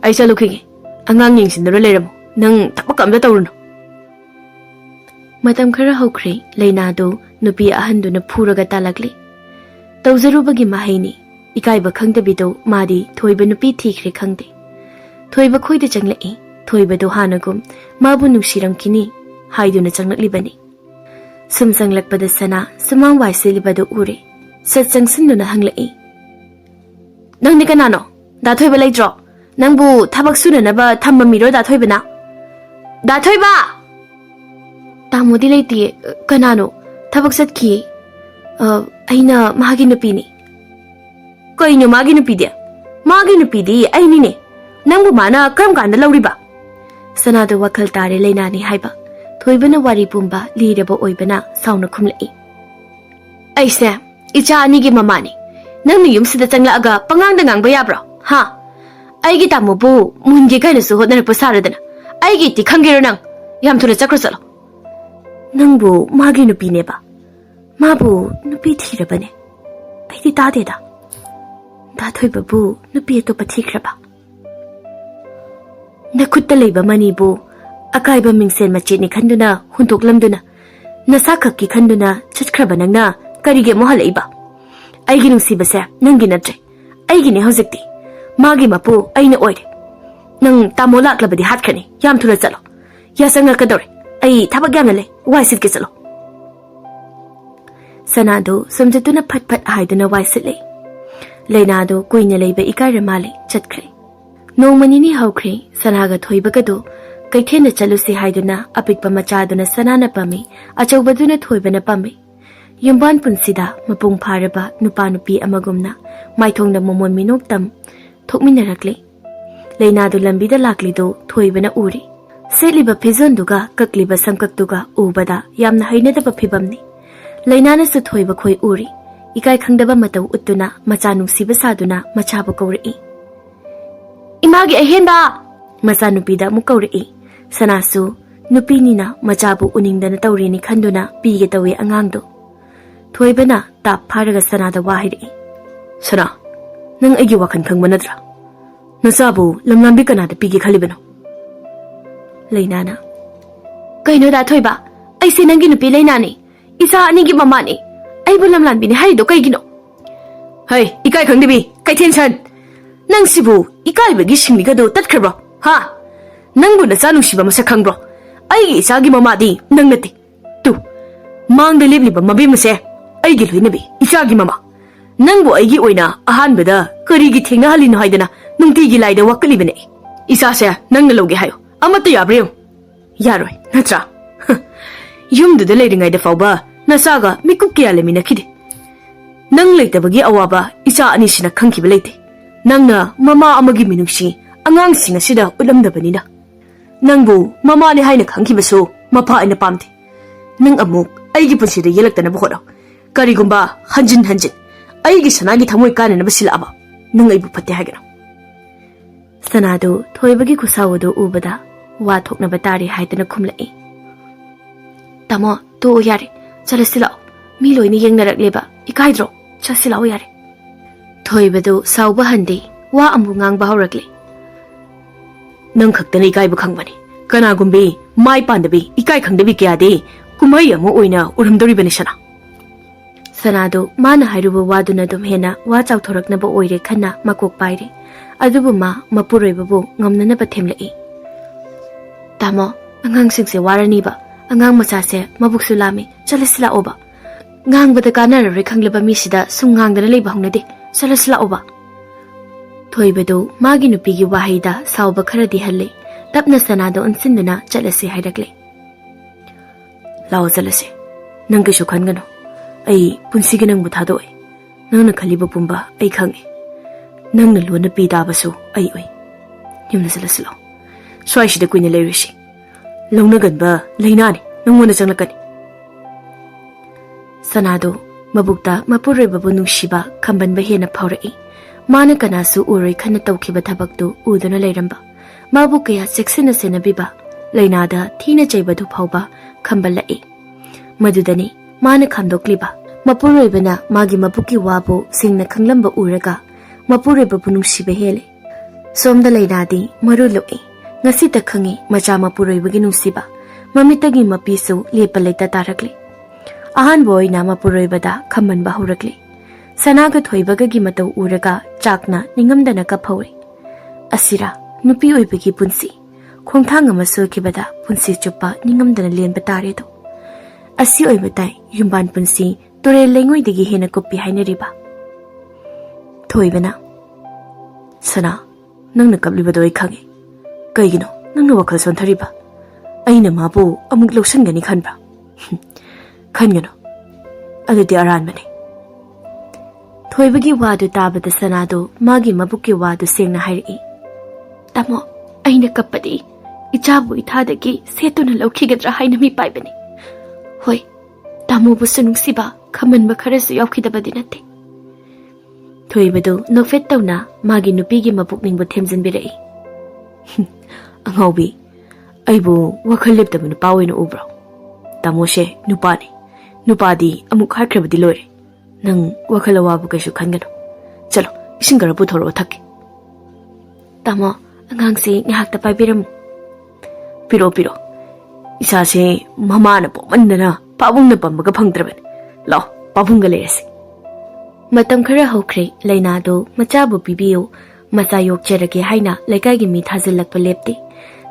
Speaker 2: Ay salukhige. Angang yingsinaro leiramo. Nang takpakamda tawruno.
Speaker 1: Matam khara hokre Lainado nupi ahanduna phuraga talakli. Tawzarubagi mahaini ikaiba khangdabido madi thoiba nupi thikre khangde. Thoiba khoida changlai thoiba do hanagum mabu nungsiramkini haiduna changlaklibani. Sum sanglakpada sana sumang waisilibado ure. Sat changsinduna hanglai.
Speaker 2: Nang ni kanano? Da thoiba leitro. Nangbu thabak sunanaba thammamiro da thoiba na. Da thoiba!
Speaker 1: Tamodi leiti kanano thabak satki aina magi nupini.
Speaker 2: Kaino magi nupidi? Magi nupidi aini ne. Nangbu mana karam kanda lauriba.
Speaker 1: Sanado wakal tare Lainani haiba. Thoibana wari pumba liraba oibana sauna khumlai.
Speaker 2: Aise, icha anigi mamani. Nangni yumsida changlaaga pangangda ngangba yabro. Ha? Aigi tamobu mungi kaina su hodnarappa saradana. Aigi ti khangero nang. Yam thuna chakro chalo.
Speaker 1: Nangbu magi nupi neba. Mabu nupi thirabane. Aidi tadeda. Da thoibabu nupi atopa thikraba. Nakutta leiba manibu akaiba mingsen machini khanduna huntoklamduna nasakakki khanduna chachkraba nangna karige mohalaiba. Aigi nungsibase nangi natre. Aigi ne hojikti. Magi mapu aina oire. Nang tamo laklabadi hatkhani yam thuna chalo. Yasanga kadore. Ay thabak yamna le waisit ke chalo. Sanado somjatuna phat phat haiduna waisit le. Lainado kuina leiba ikara male chatkre. No manini haukre sanaga thoibagado kaithena chalusi haiduna apikpa machaduna sanana pami achaubaduna thoibana pami. Yumban punsida mapung pharaba nupa nupi amagumna maithongna momon minoktam thokminarakle. Lainado lambida laklido thoibana uri. Seliba pizonduga kakliba samkaktuga ubada yamna hainadaba phibamni. Lainana su thoiba khoi uri. Ikai khangdaba matau uttuna macha nungsiba saduna machabu kawri.
Speaker 2: Imagi ahenba!
Speaker 1: Macha nupida mu kawri. Sanasu nupinina machabu uningdana tawrini khanduna pige tawe angangdo. Thoibana tap pharaga sanada wahiri.
Speaker 2: Sana, nang aigi wakan khangba nadra. Nasabu lamlambi kanada pige khalibano.
Speaker 1: Lainana.
Speaker 2: Kaino da thoiba, ay sinangi nupi Lainani. Isa anigi mamani. Ay bulam lanbini harido kaigino. Hey, ikai khangdibi, kai tension. Nang sibu, ikai bagi shingniga do tatkarbro. Ha? Nang bu nasa nungsiba masa khangbro. Ay isagi mamadi nang nati. Tu, mang da libliba mabi mase. Ay giloy nabi, isagi mama. Nang bu ay gi oina ahan bada karigi thinga halino haidana nungti gi laida wakalibane. Isa se nang naloge hayo. Amata yabriyo. Yaroy, natra. Yumduda leiringaida fauba nasaga mikup kya lemina khide. Nang leitabagi awaba isa anisina khangkiba leite. Nangna mama amagi minungsi angang singa sida ulamdabanina. Nangbu mama ni haina khangkibasu mapa ina pamte. Nang amuk aigi punsida yelaktana bukhoro. Karigumba hanjin aigi sanagi thamoi kana na basila aba. Nang aibu phatte hagana.
Speaker 1: Sanado thoibagi kusawado ubada wa thokna batari haidana khumlai. Tamo to yare chalasila mi loini yengnarak ikaidro chasila yare. Thoibado sauba hande wa ambu ngang bahaurakle.
Speaker 2: Nang khaktana ikai bu khangbani. Kana gumbi mai pandabi ikai khangdabi kyade kumai amu oina uramdori bani sana.
Speaker 1: Sanado mana hairuba waduna dum hena wa chawthorakna ba oire khanna makok paire. Adubu ma mapuroi babu ngamnana ba themlai. Tamo angang singse warani ba angang macha se mabuksu lami chalasila oba. Ngang bada kana re khangleba mi sida sungang dana leiba hongnade chalasila oba. Thoibado magi nupi gi wahaida sauba kharadi halle tapna sanado ansinduna chalase hairakle.
Speaker 2: Lao chalase nang kishu khangano ai punsigi nang bu thadoi nang na khaliba pumba ai khange. Nang na luana pi dabasu ai oi. Yumna chalasilo. Swai shida kuina leirishi. Longna ganba Lainani ꯅꯪꯉꯣꯟꯗ ꯆꯪꯂꯛꯀꯅꯤ ꯁꯅꯥꯗꯣ ꯃꯕꯨꯛꯇ ꯃꯄꯨꯔꯣꯏꯕꯕꯨ ꯅꯨꯡꯁꯤꯕ ꯈꯝꯕꯟꯕ ꯍꯦꯟꯅ ꯐꯥꯎꯔꯛꯏ ꯃꯥꯅ ꯀꯅꯥꯁꯨ ꯎꯔꯣꯏ ꯈꯟꯅ ꯇꯧꯈꯤꯕ ꯊꯕꯛꯇꯨ ꯎꯗꯨꯅ ꯂꯩꯔꯝꯕ ꯃꯥꯕꯨ ꯀꯌꯥ ꯆꯦꯛꯁꯤꯟꯅ ꯁꯦꯟꯅꯕꯤꯕ ꯂꯩꯅꯥꯗ ꯊꯤꯅ ꯆꯩꯕꯗꯨ ꯐꯥꯎꯕ ꯈꯝꯕꯜꯂꯛꯏ ꯃꯗꯨꯗꯅꯤ ꯃꯥꯅ ꯈꯥꯝꯗꯣꯛꯂꯤꯕ ꯃꯄꯨꯔꯣꯏꯕꯅ ꯃꯥꯒꯤ ꯃꯕꯨꯛꯀꯤ ꯋꯥꯕꯨ ꯁꯦꯡꯅ ꯈꯪꯂꯝꯕ ꯎꯔꯒ ꯃꯄꯨꯔꯣꯏꯕꯕꯨ ꯅꯨꯡꯁꯤꯕ ꯍꯦꯜꯂꯤ ꯁꯣꯝꯗ ꯂꯩꯅꯥꯗꯤ ꯃꯔꯨ ꯂꯨꯛꯏ ꯉꯁꯤꯇ ꯈꯪꯉꯤ ꯃꯆꯥ ꯃꯄꯨꯔꯣꯏꯕꯒꯤ ꯅꯨꯡꯁꯤꯕ ꯃꯃꯤꯠꯇꯒꯤ ꯃꯄꯤꯁꯨ ꯂꯦꯞꯄ ꯂꯩꯇ ꯇꯥꯔꯛꯂꯤ ꯑꯍꯥꯟꯕ ꯑꯣꯏꯅ ꯃꯄꯨꯔꯣꯏꯕꯗ ꯈꯝꯃꯟꯕ ꯍꯧꯔꯛꯂꯤ ꯁꯅꯥꯒ ꯊꯣꯏꯕꯒꯒꯤ ꯃꯇꯧ ꯎꯔꯒ ꯆꯥꯛꯅ ꯅꯤꯡꯉꯝꯗꯅ ꯀꯞꯍꯧꯔꯤ ꯑꯁꯤꯔꯥ ꯅꯨꯄꯤ ꯑꯣꯏꯕꯒꯤ ꯄꯨꯟꯁꯤ ꯈꯣꯡꯊꯥꯡ ꯑꯃ ꯁꯣꯏꯈꯤꯕꯗ ꯄꯨꯟꯁꯤ ꯆꯨꯞꯄ ꯅꯤꯡꯉꯝꯗꯅ ꯂꯦꯟꯕ ꯇꯥꯔꯦꯗꯣ ꯑꯁꯤ ꯑꯣꯏꯕ ꯇꯥꯏ ꯌꯨꯝꯕꯥꯟ ꯄꯨꯟꯁꯤ ꯇꯨꯔꯦꯜ ꯂꯩꯉꯣꯏꯗꯒꯤ ꯍꯦꯟꯅ ꯀꯨꯞꯄꯤ ꯍꯥꯏꯅꯔꯤꯕ ꯊꯣꯏꯕꯅ ꯁꯅꯥ ꯅꯪꯅ ꯀꯞꯂꯤꯕꯗꯣ ꯑꯩ ꯈꯪꯉꯤ ꯀꯩꯒꯤꯅꯣ ꯅꯪꯅ ꯋꯥꯈꯜ ꯁꯣꯟꯊꯔꯤꯕ ꯑꯩꯅ ꯃꯥꯕꯨ ꯑꯃꯨꯛ ꯂꯧꯁꯤꯟꯒꯅꯤ ꯈꯟꯕ꯭ꯔꯥ ꯈꯟꯒꯅꯨ ꯑꯗꯨꯗꯤ ꯑꯔꯥꯟꯕꯅꯤ ꯊꯣꯏꯕꯒꯤ ꯋꯥꯗꯨ ꯇꯥꯕꯗ ꯁꯅꯥꯗꯣ ꯃꯥꯒꯤ ꯃꯕꯨꯛꯀꯤ ꯋꯥꯗꯨ ꯁꯦꯡꯅ ꯍꯥꯏꯔꯛꯏ ꯇꯥꯃꯣ ꯑꯩꯅ ꯀꯞꯄꯗꯤ ꯏꯆꯥꯕꯨ ꯏꯊꯥꯗꯒꯤ ꯁꯦꯠꯇꯨꯅ ꯂꯧꯈꯤꯒꯗ꯭ꯔꯥ ꯍꯥꯏꯅ ꯃꯤ ꯄꯥꯏꯕꯅꯤ ꯍꯣꯏ ꯇꯥꯃꯣꯕꯨꯁꯨ ꯅꯨꯡꯁꯤꯕ ꯈꯝꯃꯟꯕ ꯈꯔꯁꯨ ꯌꯥꯎꯈꯤꯗꯕꯗꯤ ꯅꯠꯇꯦ ꯊꯣꯏꯕꯗꯨ ꯅꯣꯛꯐꯦꯠ ꯇꯧꯅ ꯃꯥꯒꯤ ꯅꯨꯄꯤꯒꯤ ꯃꯄꯨꯛꯅꯤꯡꯕꯨ ꯊꯦꯝꯖꯤꯟꯕꯤꯔꯛꯏ ꯑꯉꯥꯎꯕꯤ ꯑꯩꯕꯨ ꯋꯥꯈꯜ ꯂꯦꯞꯇꯕ ꯅꯨꯄꯥ ꯑꯣꯏꯅ ꯎꯕ꯭ꯔꯣ ꯇꯥꯃꯣꯁꯦ ꯅꯨꯄꯥꯅꯤ ꯅꯨꯄꯥꯗꯤ ꯑꯃꯨꯛ ꯍꯥꯠꯈ꯭ꯔꯕꯗꯤ ꯂꯣꯏꯔꯦ ꯅꯪ ꯋꯥꯈꯜ ꯑꯋꯥꯕ ꯀꯩꯁꯨ ꯈꯟꯒꯅꯨ ꯆꯂꯣ ꯏꯁꯤꯡ ꯈꯔ ꯄꯨꯊꯣꯔꯛꯑꯣ ꯊꯛꯀꯦ ꯇꯥꯃꯣ ꯑꯉꯥꯡꯁꯤ ꯉꯥꯏꯍꯥꯛꯇ ꯄꯥꯏꯕꯤꯔꯝꯃꯨ ꯄꯤꯔꯣ ꯏꯁꯥꯁꯦ ꯃꯃꯥꯅ ꯄꯣꯛꯃꯟꯗꯅ ꯄꯥꯕꯨꯡꯅ ꯄꯝꯕꯒ ꯐꯪꯗ꯭ꯔꯕꯅꯤ ꯂꯥꯛꯑꯣ ꯄꯥꯕꯨꯡꯒ ꯂꯩꯔꯁꯤ ꯃꯇꯝ ꯈꯔ ꯍꯧꯈ꯭ꯔꯦ ꯂꯩꯅꯥꯗꯣ ꯃꯆꯥꯕꯨ ꯄꯤꯕꯤꯌꯨ ꯃꯆꯥ ꯌꯣꯛꯆꯔꯒꯦ ꯍꯥꯏꯅ ꯂꯩꯀꯥꯏꯒꯤ ꯃꯤ ꯊꯥꯖꯤꯜꯂꯛꯄ ꯂꯦꯞꯇꯦ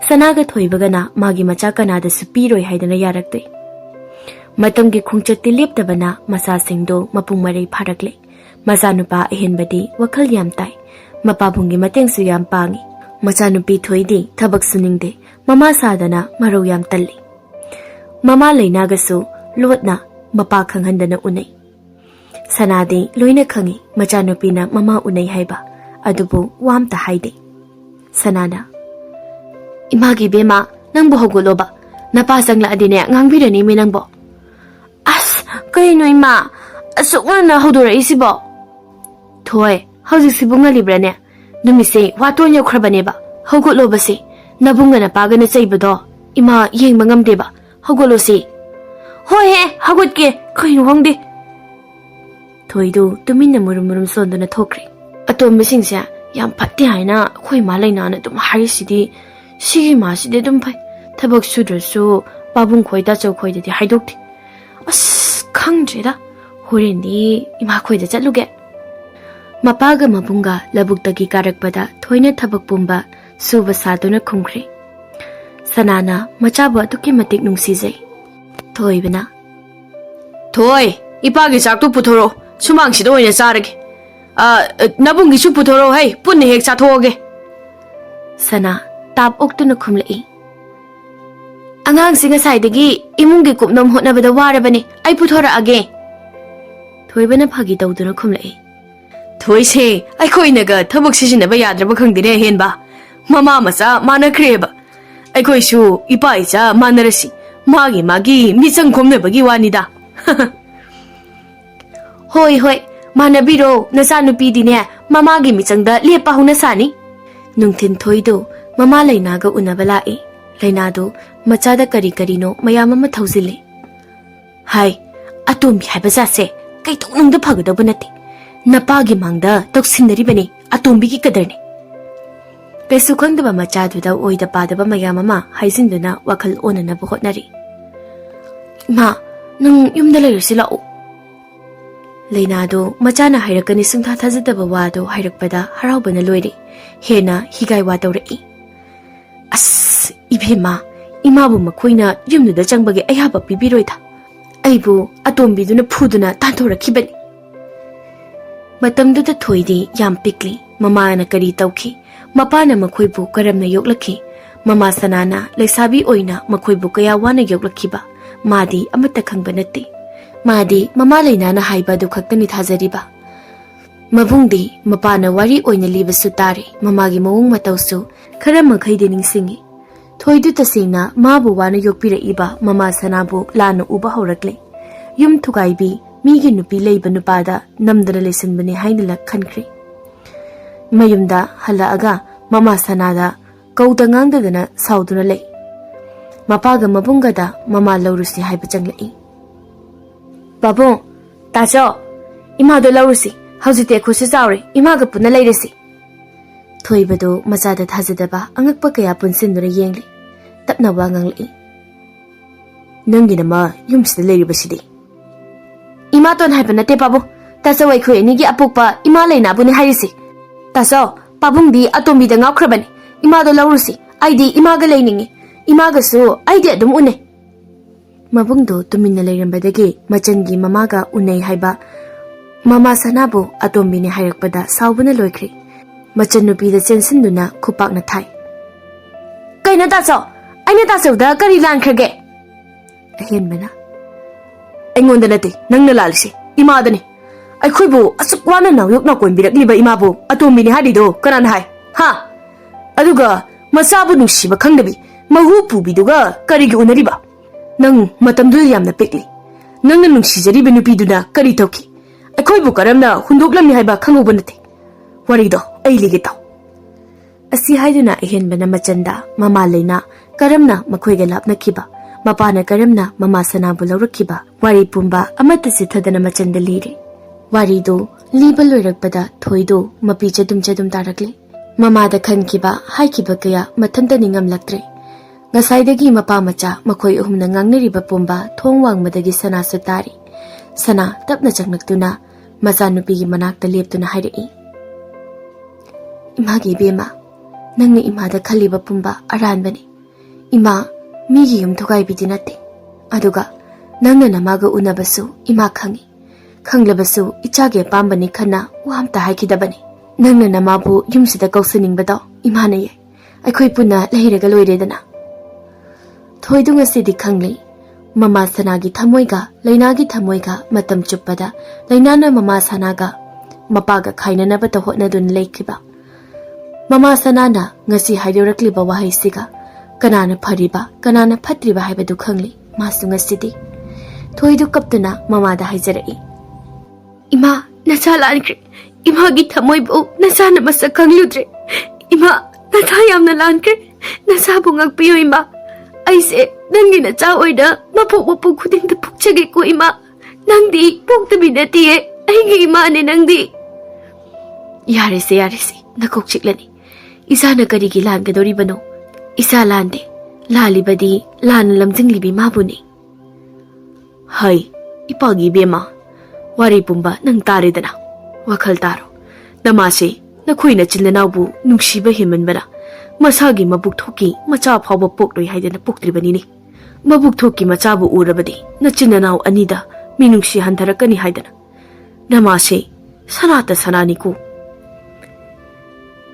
Speaker 2: ꯁꯅꯥꯒ ꯊꯣꯏꯕꯒꯅ ꯃꯥꯒꯤ ꯃꯆꯥ ꯀꯅꯥꯗꯁꯨ ꯄꯤꯔꯣꯏ ꯍꯥꯏꯗꯅ ꯌꯥꯔꯛꯇꯦ ꯃꯇꯝꯒꯤ ꯈꯣꯡꯆꯠꯇꯤ ꯂꯦꯞꯇꯕꯅ ꯃꯆꯥꯁꯤꯡꯗꯣ ꯃꯄꯨꯡ ꯃꯔꯩ ꯐꯥꯔꯛꯂꯦ ꯃꯆꯥꯅꯨꯄꯥ ꯑꯍꯦꯟꯕꯗꯤ ꯋꯥꯈꯜ ꯌꯥꯝ ꯇꯥꯏ ꯃꯄꯥꯕꯨꯡꯒꯤ ꯃꯇꯦꯡꯁꯨ ꯌꯥꯝ ꯄꯥꯡꯏ ꯃꯆꯥꯅꯨꯄꯤ ꯊꯣꯏꯗꯤ ꯊꯕꯛ ꯁꯨꯅꯤꯡꯗꯦ ꯃꯃꯥ ꯁꯥꯗꯅ ꯃꯔꯧ ꯌꯥꯝ ꯇꯜꯂꯤ ꯃꯃꯥ ꯂꯩꯅꯥꯒꯁꯨ ꯂꯣꯠꯅ ꯃꯄꯥ ꯈꯪꯍꯟꯗꯅ ꯎꯅꯩ ꯁꯅꯥꯗꯤ ꯂꯣꯏꯅ ꯈꯪꯏ ꯃꯆꯥꯅꯨꯄꯤꯅ ꯃꯃꯥ ꯎꯅꯩ ꯍꯥꯏꯕ ꯑꯗꯨꯕꯨ ꯋꯥꯝꯇ ꯍꯥꯏꯗꯦ ꯁꯅꯥꯅ ꯏꯃꯥꯒꯤ ꯕꯦꯃꯥ ꯅꯪꯕꯨ ꯍꯧꯒꯠꯂꯣꯕ ꯅꯄꯥ ꯆꯪꯂꯛꯑꯗꯤꯅꯦ ꯉꯥꯡꯕꯤꯔꯅꯤ ꯃꯤ ꯅꯪꯕꯣ ꯑꯁ ꯀꯩꯅꯣ ꯏꯃꯥ ꯑꯁꯨꯛ ꯉꯟꯅ ꯍꯧꯗꯣꯔꯛꯏꯁꯤꯕꯣ ꯊꯣꯏ ꯍꯧꯖꯤꯛꯁꯤꯕꯨ ꯉꯜꯂꯤꯕ꯭ꯔꯥꯅꯦ ꯅꯨꯃꯤꯠꯁꯦ ꯋꯥꯇꯣꯟ ꯌꯧꯈ꯭ꯔꯕꯅꯦꯕ ꯍꯧꯒꯠꯂꯣꯕꯁꯦ ꯅꯕꯨꯡꯒ ꯅꯄꯥꯒꯅ ꯆꯩꯕꯗꯣ ꯏꯃꯥ ꯌꯦꯡꯕ ꯉꯝꯗꯦꯕ ꯍꯧꯒꯠꯂꯣꯁꯤ ꯍꯣꯏꯍꯦ ꯍꯧꯒꯠꯀꯦ ꯀꯩꯅꯣ ꯈꯪꯗꯦ ꯊꯣꯏꯗꯨ ꯇꯨꯃꯤꯟꯅ ꯃꯨꯔꯨꯝ ꯁꯣꯟꯗꯨꯅ ꯊꯣꯛꯈ꯭ꯔꯦ ꯑꯇꯣꯝꯕꯁꯤꯡꯁꯦ ꯌꯥꯝ ꯐꯠꯇꯦ ꯍꯥꯏꯅ ꯑꯩꯈꯣꯏ ꯏꯃꯥ ꯂꯩꯅꯥꯅ ꯑꯗꯨꯝ ꯍꯥꯏꯔꯤꯁꯤꯗꯤ ꯁꯤꯒꯤ ꯏꯃꯥꯁꯤꯗꯤ ꯑꯗꯨꯝ ꯐꯩ ꯊꯕꯛ ꯁꯨꯗ꯭ꯔꯁꯨ ꯄꯥꯕꯨꯡ ꯈꯣꯏ ꯇꯥꯆꯧ ꯈꯣꯏꯗꯗꯤ ꯍꯥꯏꯗꯣꯛꯇꯦ ꯑꯁ ꯈꯪꯗ꯭ꯔꯦꯗ ꯍꯣꯔꯦꯟꯗꯤ ꯏꯃꯥ ꯈꯣꯏꯗ ꯆꯠꯂꯨꯒꯦ ꯃꯄꯥꯒ ꯃꯕꯨꯡꯒ ꯂꯧꯕꯨꯛꯇꯒꯤ ꯀꯥꯔꯛꯄꯗ ꯊꯣꯏꯅ ꯊꯕꯛ ꯄꯨꯝꯕ ꯁꯨꯕ ꯁꯥꯗꯨꯅ ꯈꯨꯝꯈ꯭ꯔꯦ ꯁꯅꯥꯅ ꯃꯆꯥꯕꯨ ꯑꯗꯨꯛꯀꯤ ꯃꯇꯤꯛ ꯅꯨꯡꯁꯤꯖꯩ ꯊꯣꯏꯕꯅ ꯊꯣꯏ ꯏꯄꯥꯒꯤ ꯆꯥꯛꯇꯨ ꯄꯨꯊꯣꯔꯛꯑꯣ ꯁꯨꯃꯥꯡꯁꯤꯗ ꯑꯣꯏꯅ ꯆꯥꯔꯒꯦ ꯅꯕꯨꯡꯒꯤꯁꯨ ꯄꯨꯊꯣꯔꯛꯑꯣ ꯍꯩ ꯄꯨꯟꯅ ꯍꯦꯛ ꯆꯥꯊꯣꯛꯑꯒꯦ ꯁꯅꯥ ꯇꯥꯞ ꯑꯣꯛꯇꯨꯅ ꯈꯨꯝꯂꯛꯏ ꯑꯉꯥꯡꯁꯤ ꯉꯁꯥꯏꯗꯒꯤ ꯏꯃꯨꯡꯒꯤ ꯀꯨꯞꯅꯣꯝ ꯍꯣꯠꯅꯕꯗ ꯋꯥꯔꯕꯅꯤ ꯑꯩ ꯄꯨꯊꯣꯔꯛꯑꯒꯦ ꯊꯣꯏꯕꯅ ꯐꯥꯒꯤ ꯇꯧꯗꯨꯅ ꯈꯨꯝꯂꯛꯏ ꯊꯣꯏꯁꯦ ꯑꯩꯈꯣꯏꯅꯒ ꯊꯕꯛ ꯁꯤꯖꯤꯟꯅꯕ ꯌꯥꯗ꯭ꯔꯕ ꯈꯪꯗꯦꯅꯦ ꯍꯦꯟꯕ ꯃꯃꯥ ꯃꯆꯥ ꯃꯥꯟꯅꯈ꯭ꯔꯦꯕ ꯑꯩꯈꯣꯏꯁꯨ ꯏꯄꯥ ꯏꯆꯥ ꯃꯥꯟꯅꯔꯁꯤ ꯃꯥꯒꯤ ꯃꯤꯆꯪ ꯈꯣꯝꯅꯕꯒꯤ ꯋꯥꯅꯤꯗ ꯍꯣꯏ ꯃꯥꯟꯅꯕꯤꯔꯣ ꯅꯆꯥꯅꯨꯄꯤꯗꯤꯅꯦ ꯃꯃꯥꯒꯤ ꯃꯤꯆꯪꯗ ꯂꯦꯞꯄ ꯍꯧꯅ ꯁꯥꯅꯤ ꯅꯨꯡꯊꯤꯟ ꯊꯣꯏꯗꯨ ꯃꯃꯥ ꯂꯩꯅꯥꯒ ꯎꯅꯕ ꯂꯥꯛꯏ ꯂꯩꯅꯥꯗꯨ ꯃꯆꯥꯗ ꯀꯔꯤ ꯀꯔꯤꯅꯣ ꯃꯌꯥꯝ ꯑꯃ ꯊꯧꯖꯤꯜꯂꯤ ꯍꯥꯏ ꯑꯇꯣꯝꯕꯤ ꯍꯥꯏꯕ ꯖꯥꯠꯁꯦ ꯀꯩꯗꯧꯅꯨꯡꯗ ꯐꯒꯗꯧꯕ ꯅꯠꯇꯦ ꯅꯄꯥꯒꯤ ꯃꯥꯡꯗ ꯇꯧꯁꯤꯟꯅꯔꯤꯕꯅꯤ ꯑꯇꯣꯝꯕꯤꯒꯤ ꯀꯗꯔꯅꯤ ꯀꯩꯁꯨ ꯈꯪꯗꯕ ꯃꯆꯥꯗꯨꯗ ꯑꯣꯏꯗ ꯄꯥꯗꯕ ꯃꯌꯥꯝ ꯑꯃ ꯍꯥꯏꯖꯤꯟꯗꯨꯅ ꯋꯥꯈꯜ ꯑꯣꯟꯅꯅꯕ ꯍꯣꯠꯅꯔꯤ ꯏꯃꯥ ꯅꯪ ꯌꯨꯝꯗ ꯂꯩꯔꯨꯁꯤ ꯂꯥꯛꯑꯣ ꯂꯩꯅꯥꯗꯣ ꯃꯆꯥꯅ ꯍꯥꯏꯔꯛꯀꯅꯤ ꯁꯨꯡꯊꯥ ꯊꯥꯖꯗꯕ ꯋꯥꯗꯣ ꯍꯥꯏꯔꯛꯄꯗ ꯍꯔꯥꯎꯕꯅ ꯂꯣꯏꯔꯦ ꯍꯦꯟꯅ ꯍꯤꯒꯥꯏ ꯋꯥ ꯇꯧꯔꯛꯏ ꯑꯁ ꯏꯕꯦꯝꯃ ꯏꯃꯥꯕꯨ ꯃꯈꯣꯏꯅ ꯌꯨꯝꯗꯨꯗ ꯆꯪꯕꯒꯤ ꯑꯌꯥꯕ ꯄꯤꯕꯤꯔꯣꯏꯗ ꯑꯩꯕꯨ ꯑꯇꯣꯝꯕꯤꯗꯨꯅ ꯐꯨꯗꯨꯅ ꯇꯥꯟꯊꯣꯔꯛꯈꯤꯕꯅꯤ ꯃꯇꯝꯗꯨꯗ ꯊꯣꯏꯗꯤ ꯌꯥꯝ ꯄꯤꯛꯂꯤ ꯃꯃꯥꯅ ꯀꯔꯤ ꯇꯧꯈꯤ ꯃꯄꯥꯅ ꯃꯈꯣꯏꯕꯨ ꯀꯔꯝꯅ ꯌꯣꯛꯂꯛꯈꯤ ꯃꯃꯥ ꯁꯅꯥꯅ ꯂꯩꯁꯥꯕꯤ ꯑꯣꯏꯅ ꯃꯈꯣꯏꯕꯨ ꯀꯌా ꯋꯥꯅ ꯌꯣꯛꯂꯛꯈꯤꯕ ꯃꯥꯗꯤ ꯑꯃꯠꯇ ꯈꯪꯕ ꯅꯠꯇꯦ ꯃꯥꯗꯤ ꯃꯃꯥ ꯂꯩꯅꯥꯅ ꯍꯥꯏꯕ ꯑꯗꯨ ꯈꯛꯇꯅꯤ ꯊꯥꯖꯔꯤꯕ ꯃꯕꯨꯡꯗꯤ ꯃꯄꯥꯅ ꯋꯥꯔꯤ ꯑꯣꯏꯅ ꯂꯤꯕꯁꯨ ꯇꯥꯔꯦ ꯃꯃꯥꯒꯤ ꯃꯑꯣꯡ ꯃꯇꯧꯁꯨ ꯈꯔ ꯃꯈꯩꯗꯤ ꯅꯤꯡꯁꯤꯡꯉꯤ
Speaker 1: Thoidu tasina mabu wana yokpira iba mama sanabu lanu uba horakle. Yum thugaibi migi nupi leiba nupada namdana lesanbani hainila khankri. Mayumda hala aga mama sanada kauda ngangdadana sauduna lei. Mapaga mabungada mama laurusi haiba changlai. Babu, tacho, imado laurusi, hauzite khusi zauri, imaga puna leirasi. Thoibado mazada thazadaba angakpa kaya punsindura yengli. Tapna wanganglai. Nangi nama yumsida leiribasidi. Ima ton haiba nate babu, taso wai khoi nigi apukpa ima leina buni hairisi. Taso, babung di atombi da ngaukrabani. Imado laurusi, aidi imaga leiningi. Imaga su aidi adum une. Mabungdo tumina leirambadagi machangi mamaga unei haiba. Mama sanabu atombi ni hairakpada saubuna loikri. Machan nupi da sensinduna kupak na thai. Kaina taso, aina taso da kari lan khrage. Ahen bana. Aingonda nate nangna lalsi. Imadani. Ai khoibu asuk wana naw yok na koin birakliba imabu atombi ni hadido kanan hai. Ha. Aduga masabu nungsiba khangdabi mahu pubiduga karigi unariba. Nang matamdu yamna pekli. Nangna nungsijariba nupiduna kari tauki. Ai khoibu karamna hundoklamni haiba khangoba nate. Warido ai lige taw. Asi haiduna ahen bana machanda mama leina karamna makhoiga lapna kiba. Mapana karamna mama sanabu laurakkiba wari pumba amata sithadana machanda liri. Warido liba loirakpada thoido mapi chadum tarakle. Mama da khankiba haikiba kaya mathanta ningamlaktre. Ngasaidagi mapa macha makhoi uhumna ngangnariba pumba thong wangmadagi sana sutari. Sana tapna changnaktuna macha nupigi manakta leptuna hairei. Imagi bema nangna imada khaliba pumba aranbani. Ima migi yum thugai bidinate. Aduga nangna namaga unabasu ima khangi. Khanglabasu ichage pambani khana wamta haikidabani. Nangna namabu yumsida kausaningbado imana ye. Aikhoi puna leiraga loiredana. Thoidu ngasidi khangli. Mama sanagi thamoiga lainagi thamoiga matam chuppada lainana mama sanaga mapaga khainanaba ta hotnadun leikriba. Mama sanana ngasi haidorakliba wahaisiga kanana phariba kanana phatriba haibadu khangli masu ngasidi. Thoidu kaptuna mama da haijarai. Ima nacha lankri. Ima gi thamoi bu nacha na masak khangludre. Ima nacha yamna lankri. Nacha bu ngakpiyo ima. Aise nangi nacha oida mapu khudin da phukchage ko ima. Nangdi phuktabi natiye. Aigi ima ne nangdi. Yarese nakok chiklani. Isa na karigi lan gadori bano. Isa lande. Lali badi lan lamjinglibi mabuni. Hai, ipagi bema. Wari pumba nang tare dana. Wakhal taro. Namase nakhoi na chilnanabu nungsiba heman bana. Masagi mabuk thoki macha phawba pokloi haidana poktribani ni. Mabuk thoki macha bu urabadi na chilnanaw anida minungsi hantarakani haidana. Namase sanata sanani ko.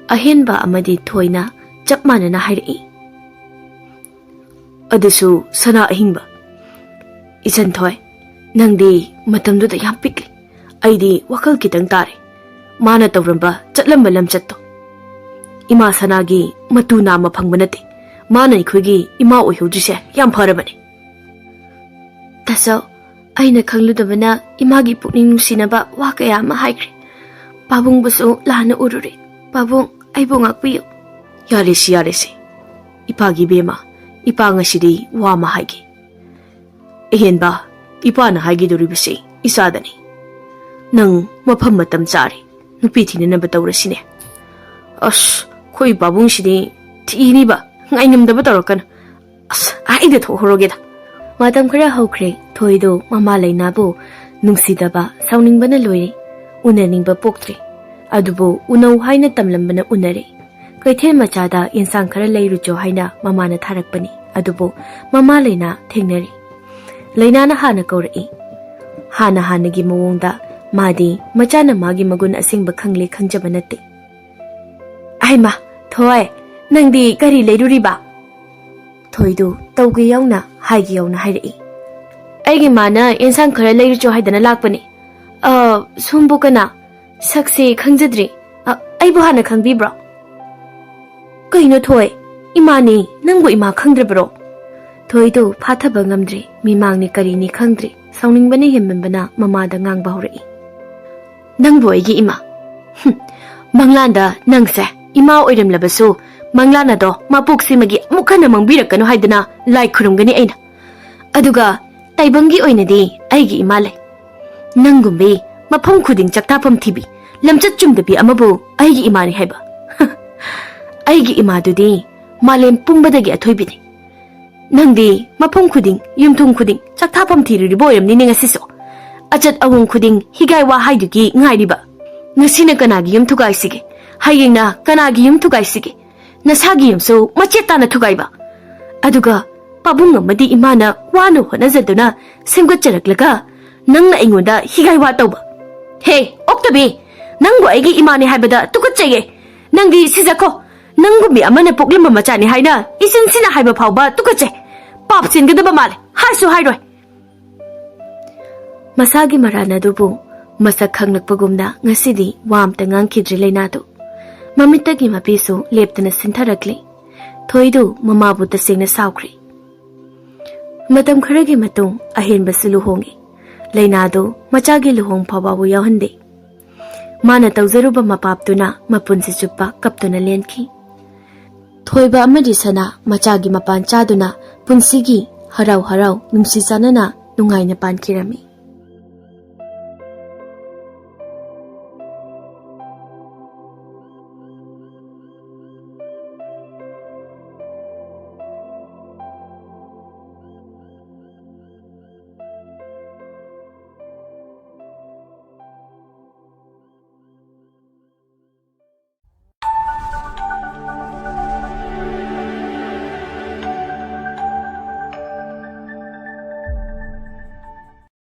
Speaker 1: Ahenba amadi thoina chapmana na hairei. Adasu sana ahingba. Isan thoy. Nangdi matamduda yam pikli. Aidi wakal kitang tare. Mana tawramba chatlamba lamchatto. Ima sanagi matu nama phangbanate. Mana ikhoigi ima oihudrise yam pharabane. Taso aina khangludabana imagi pukning nungsinaba wa kaya ma haikre. Babung basu lana urure. Babung aibo ngakpiyo. Yaresi. Ipagi bema. Ipa ngasidi wa ma haigi. Ehenba ipa na haigi doribase isadani. Nang mafam matam chari. Nupi thinanaba tawrasine. As khoi babung sidi thini ba ngainamdaba tawrakan. As aida thohorogeda. Matam khara hokre thoido mama lainabu nungsidaba sauningbana loire. Unaningba poktre. Adubo unaw haina tamlambana unare. Kaithel machada insang khara leirucho haina mama na tharakpani. Adubo mama laina thengnari. Laina na hana kaurai. Hana gi mawongda madi machana magi magun asingba khangle khangjaba nate. Aima, thoi, nangdi kari leiruriba. Thoidu tawgi yauna haigi yauna hairei. Aigi mana insang khara leirucho haidana lakpani. Sumbu kana sakse khangjadri. Aibu hana khangbibra. Kaino thoi, 이마니 낭보 이마 ꯈꯪꯗ꯭ꯔꯕ꯭ꯔꯣ? ꯊꯣꯏꯗꯣ ꯐꯥꯊꯕ ꯉꯝꯗ꯭ꯔꯦ. ꯃꯤꯃꯥꯡꯅꯤ ꯀꯔꯤꯅꯤ ꯈꯪꯗ꯭ꯔꯦ. ꯁꯥꯎꯅꯤꯡꯕꯅ ꯍꯦꯟꯃꯟꯕꯅ ꯃꯃꯥꯗ ꯉꯥꯡꯕ ꯍꯧꯔꯛꯏ. ꯅꯪꯕꯨ ꯑꯩꯒꯤ ꯏꯃꯥ. ꯃꯪꯂꯥꯟꯗ ꯅꯪꯁꯦ 이마 ꯑꯣꯏꯔꯝꯂꯕꯁꯨ ꯃꯪꯂꯥꯟ ꯑꯗꯣ ꯃꯄꯣꯛꯁꯤꯃꯒꯤ ꯑꯃꯨꯛ ꯍꯟꯅ ꯃꯪꯕꯤꯔꯛꯀꯅꯨ ꯍꯥꯏꯗꯅ ꯂꯥꯏ ꯈꯨꯔꯨꯝꯒꯅꯤ ꯑꯩꯅ. ꯑꯗꯨꯒ ꯇꯥꯏꯕꯪꯒꯤ ꯑꯣꯏꯅꯗꯤ ꯑꯩꯒꯤ ꯏꯃꯥ ꯂꯩ. ꯅꯪꯒꯨꯝꯕꯤ ꯃꯐꯝ ꯈꯨꯗꯤꯡ ꯆꯛꯊꯥꯐꯝ ꯊꯤꯕꯤ ꯂꯝꯆꯠ ꯆꯨꯝꯗꯕꯤ ꯑꯃꯕꯨ ꯑꯩꯒꯤ ꯏꯃꯥꯅꯤ ꯍꯥꯏꯕ. ꯑꯩꯒꯤ ꯏꯃꯥꯗꯨꯗꯤ ꯃꯥꯂꯦꯝ ꯄꯨꯝꯕꯗꯒꯤ ꯑꯊꯣꯏꯕꯤꯅꯤ. ꯅꯪꯗꯤ ꯃꯐꯝ ꯈꯨꯗꯤꯡ ꯌꯨꯝꯊꯣꯡ ꯈꯨꯗꯤꯡ ꯆꯛꯊꯥꯐꯝ ꯊꯤꯔꯤꯕ ꯑꯣꯏꯔꯝꯅꯤꯅꯦ ꯉꯁꯤꯁꯨ. ꯑꯆꯠ ꯑꯋꯣꯡ ꯈꯨꯗꯤꯡ ꯍꯤꯒꯥꯏ ꯋꯥ ꯍꯥꯏꯗꯨꯒꯤ ꯉꯥꯏꯔꯤꯕ. ꯉꯁꯤꯅ ꯀꯅꯥꯒꯤ ꯌꯨꯝ ꯊꯨꯒꯥꯏꯁꯤꯒꯦ? ꯍꯌꯦꯡꯅ ꯀꯅꯥꯒꯤ ꯌꯨꯝ ꯊꯨꯒꯥꯏꯁꯤꯒꯦ? ꯅꯁꯥꯒꯤ ꯌꯨꯝꯁꯨ ꯃꯆꯦꯠ ꯇꯥꯅ ꯊꯨꯒꯥꯏꯕ. ꯑꯗꯨꯒ ꯄꯥꯕꯨꯡ ꯑꯃꯗꯤ ꯏꯃꯥꯅ ꯋꯥꯅ ꯍꯣꯠꯅꯖꯗꯨꯅ ꯁꯦꯝꯒꯠꯆꯔꯛꯂꯒ ꯅꯪꯅ ꯑꯩꯉꯣꯟꯗ ꯍꯤꯒꯥꯏ ꯋꯥ ꯇꯧꯕ. ꯍꯦ ꯑꯣꯛꯇꯕꯤ, ꯅꯪꯕꯨ ꯑꯩꯒꯤ ꯏꯃꯥꯅꯤ ꯍꯥꯏꯕꯗ ꯇꯨꯀꯠꯆꯩꯌꯦ. ꯅꯪꯗꯤ ꯁꯤꯖꯈꯣ. ꯅꯪꯒꯨꯝꯕꯤ ꯑꯃꯅ ꯄꯣꯛꯂꯝꯕ ꯃꯆꯥꯅꯤ ꯍꯥꯏꯅ 이sinꯁꯤ나 하이바 파우바 뚜그째 밥 진그드바 말해 할수 하이로이. 마사기 말하나두부 masak khangnak ngasidi wamta ngangkidri leinadu. Mamitagi mapisu leptana sintarakli. Thoidu mamabu tasingna saukri. Matam kharagi matung ahenba si luhongi. Leinadu machagi luhong pawabu yauhande. Mana tawzaruba mapaptuna mapunsi chupa kaptuna lenki. Thoiba amadi sana machagi mapan chaduna punsigi harau harau numsi sanana nungai na pan kirami.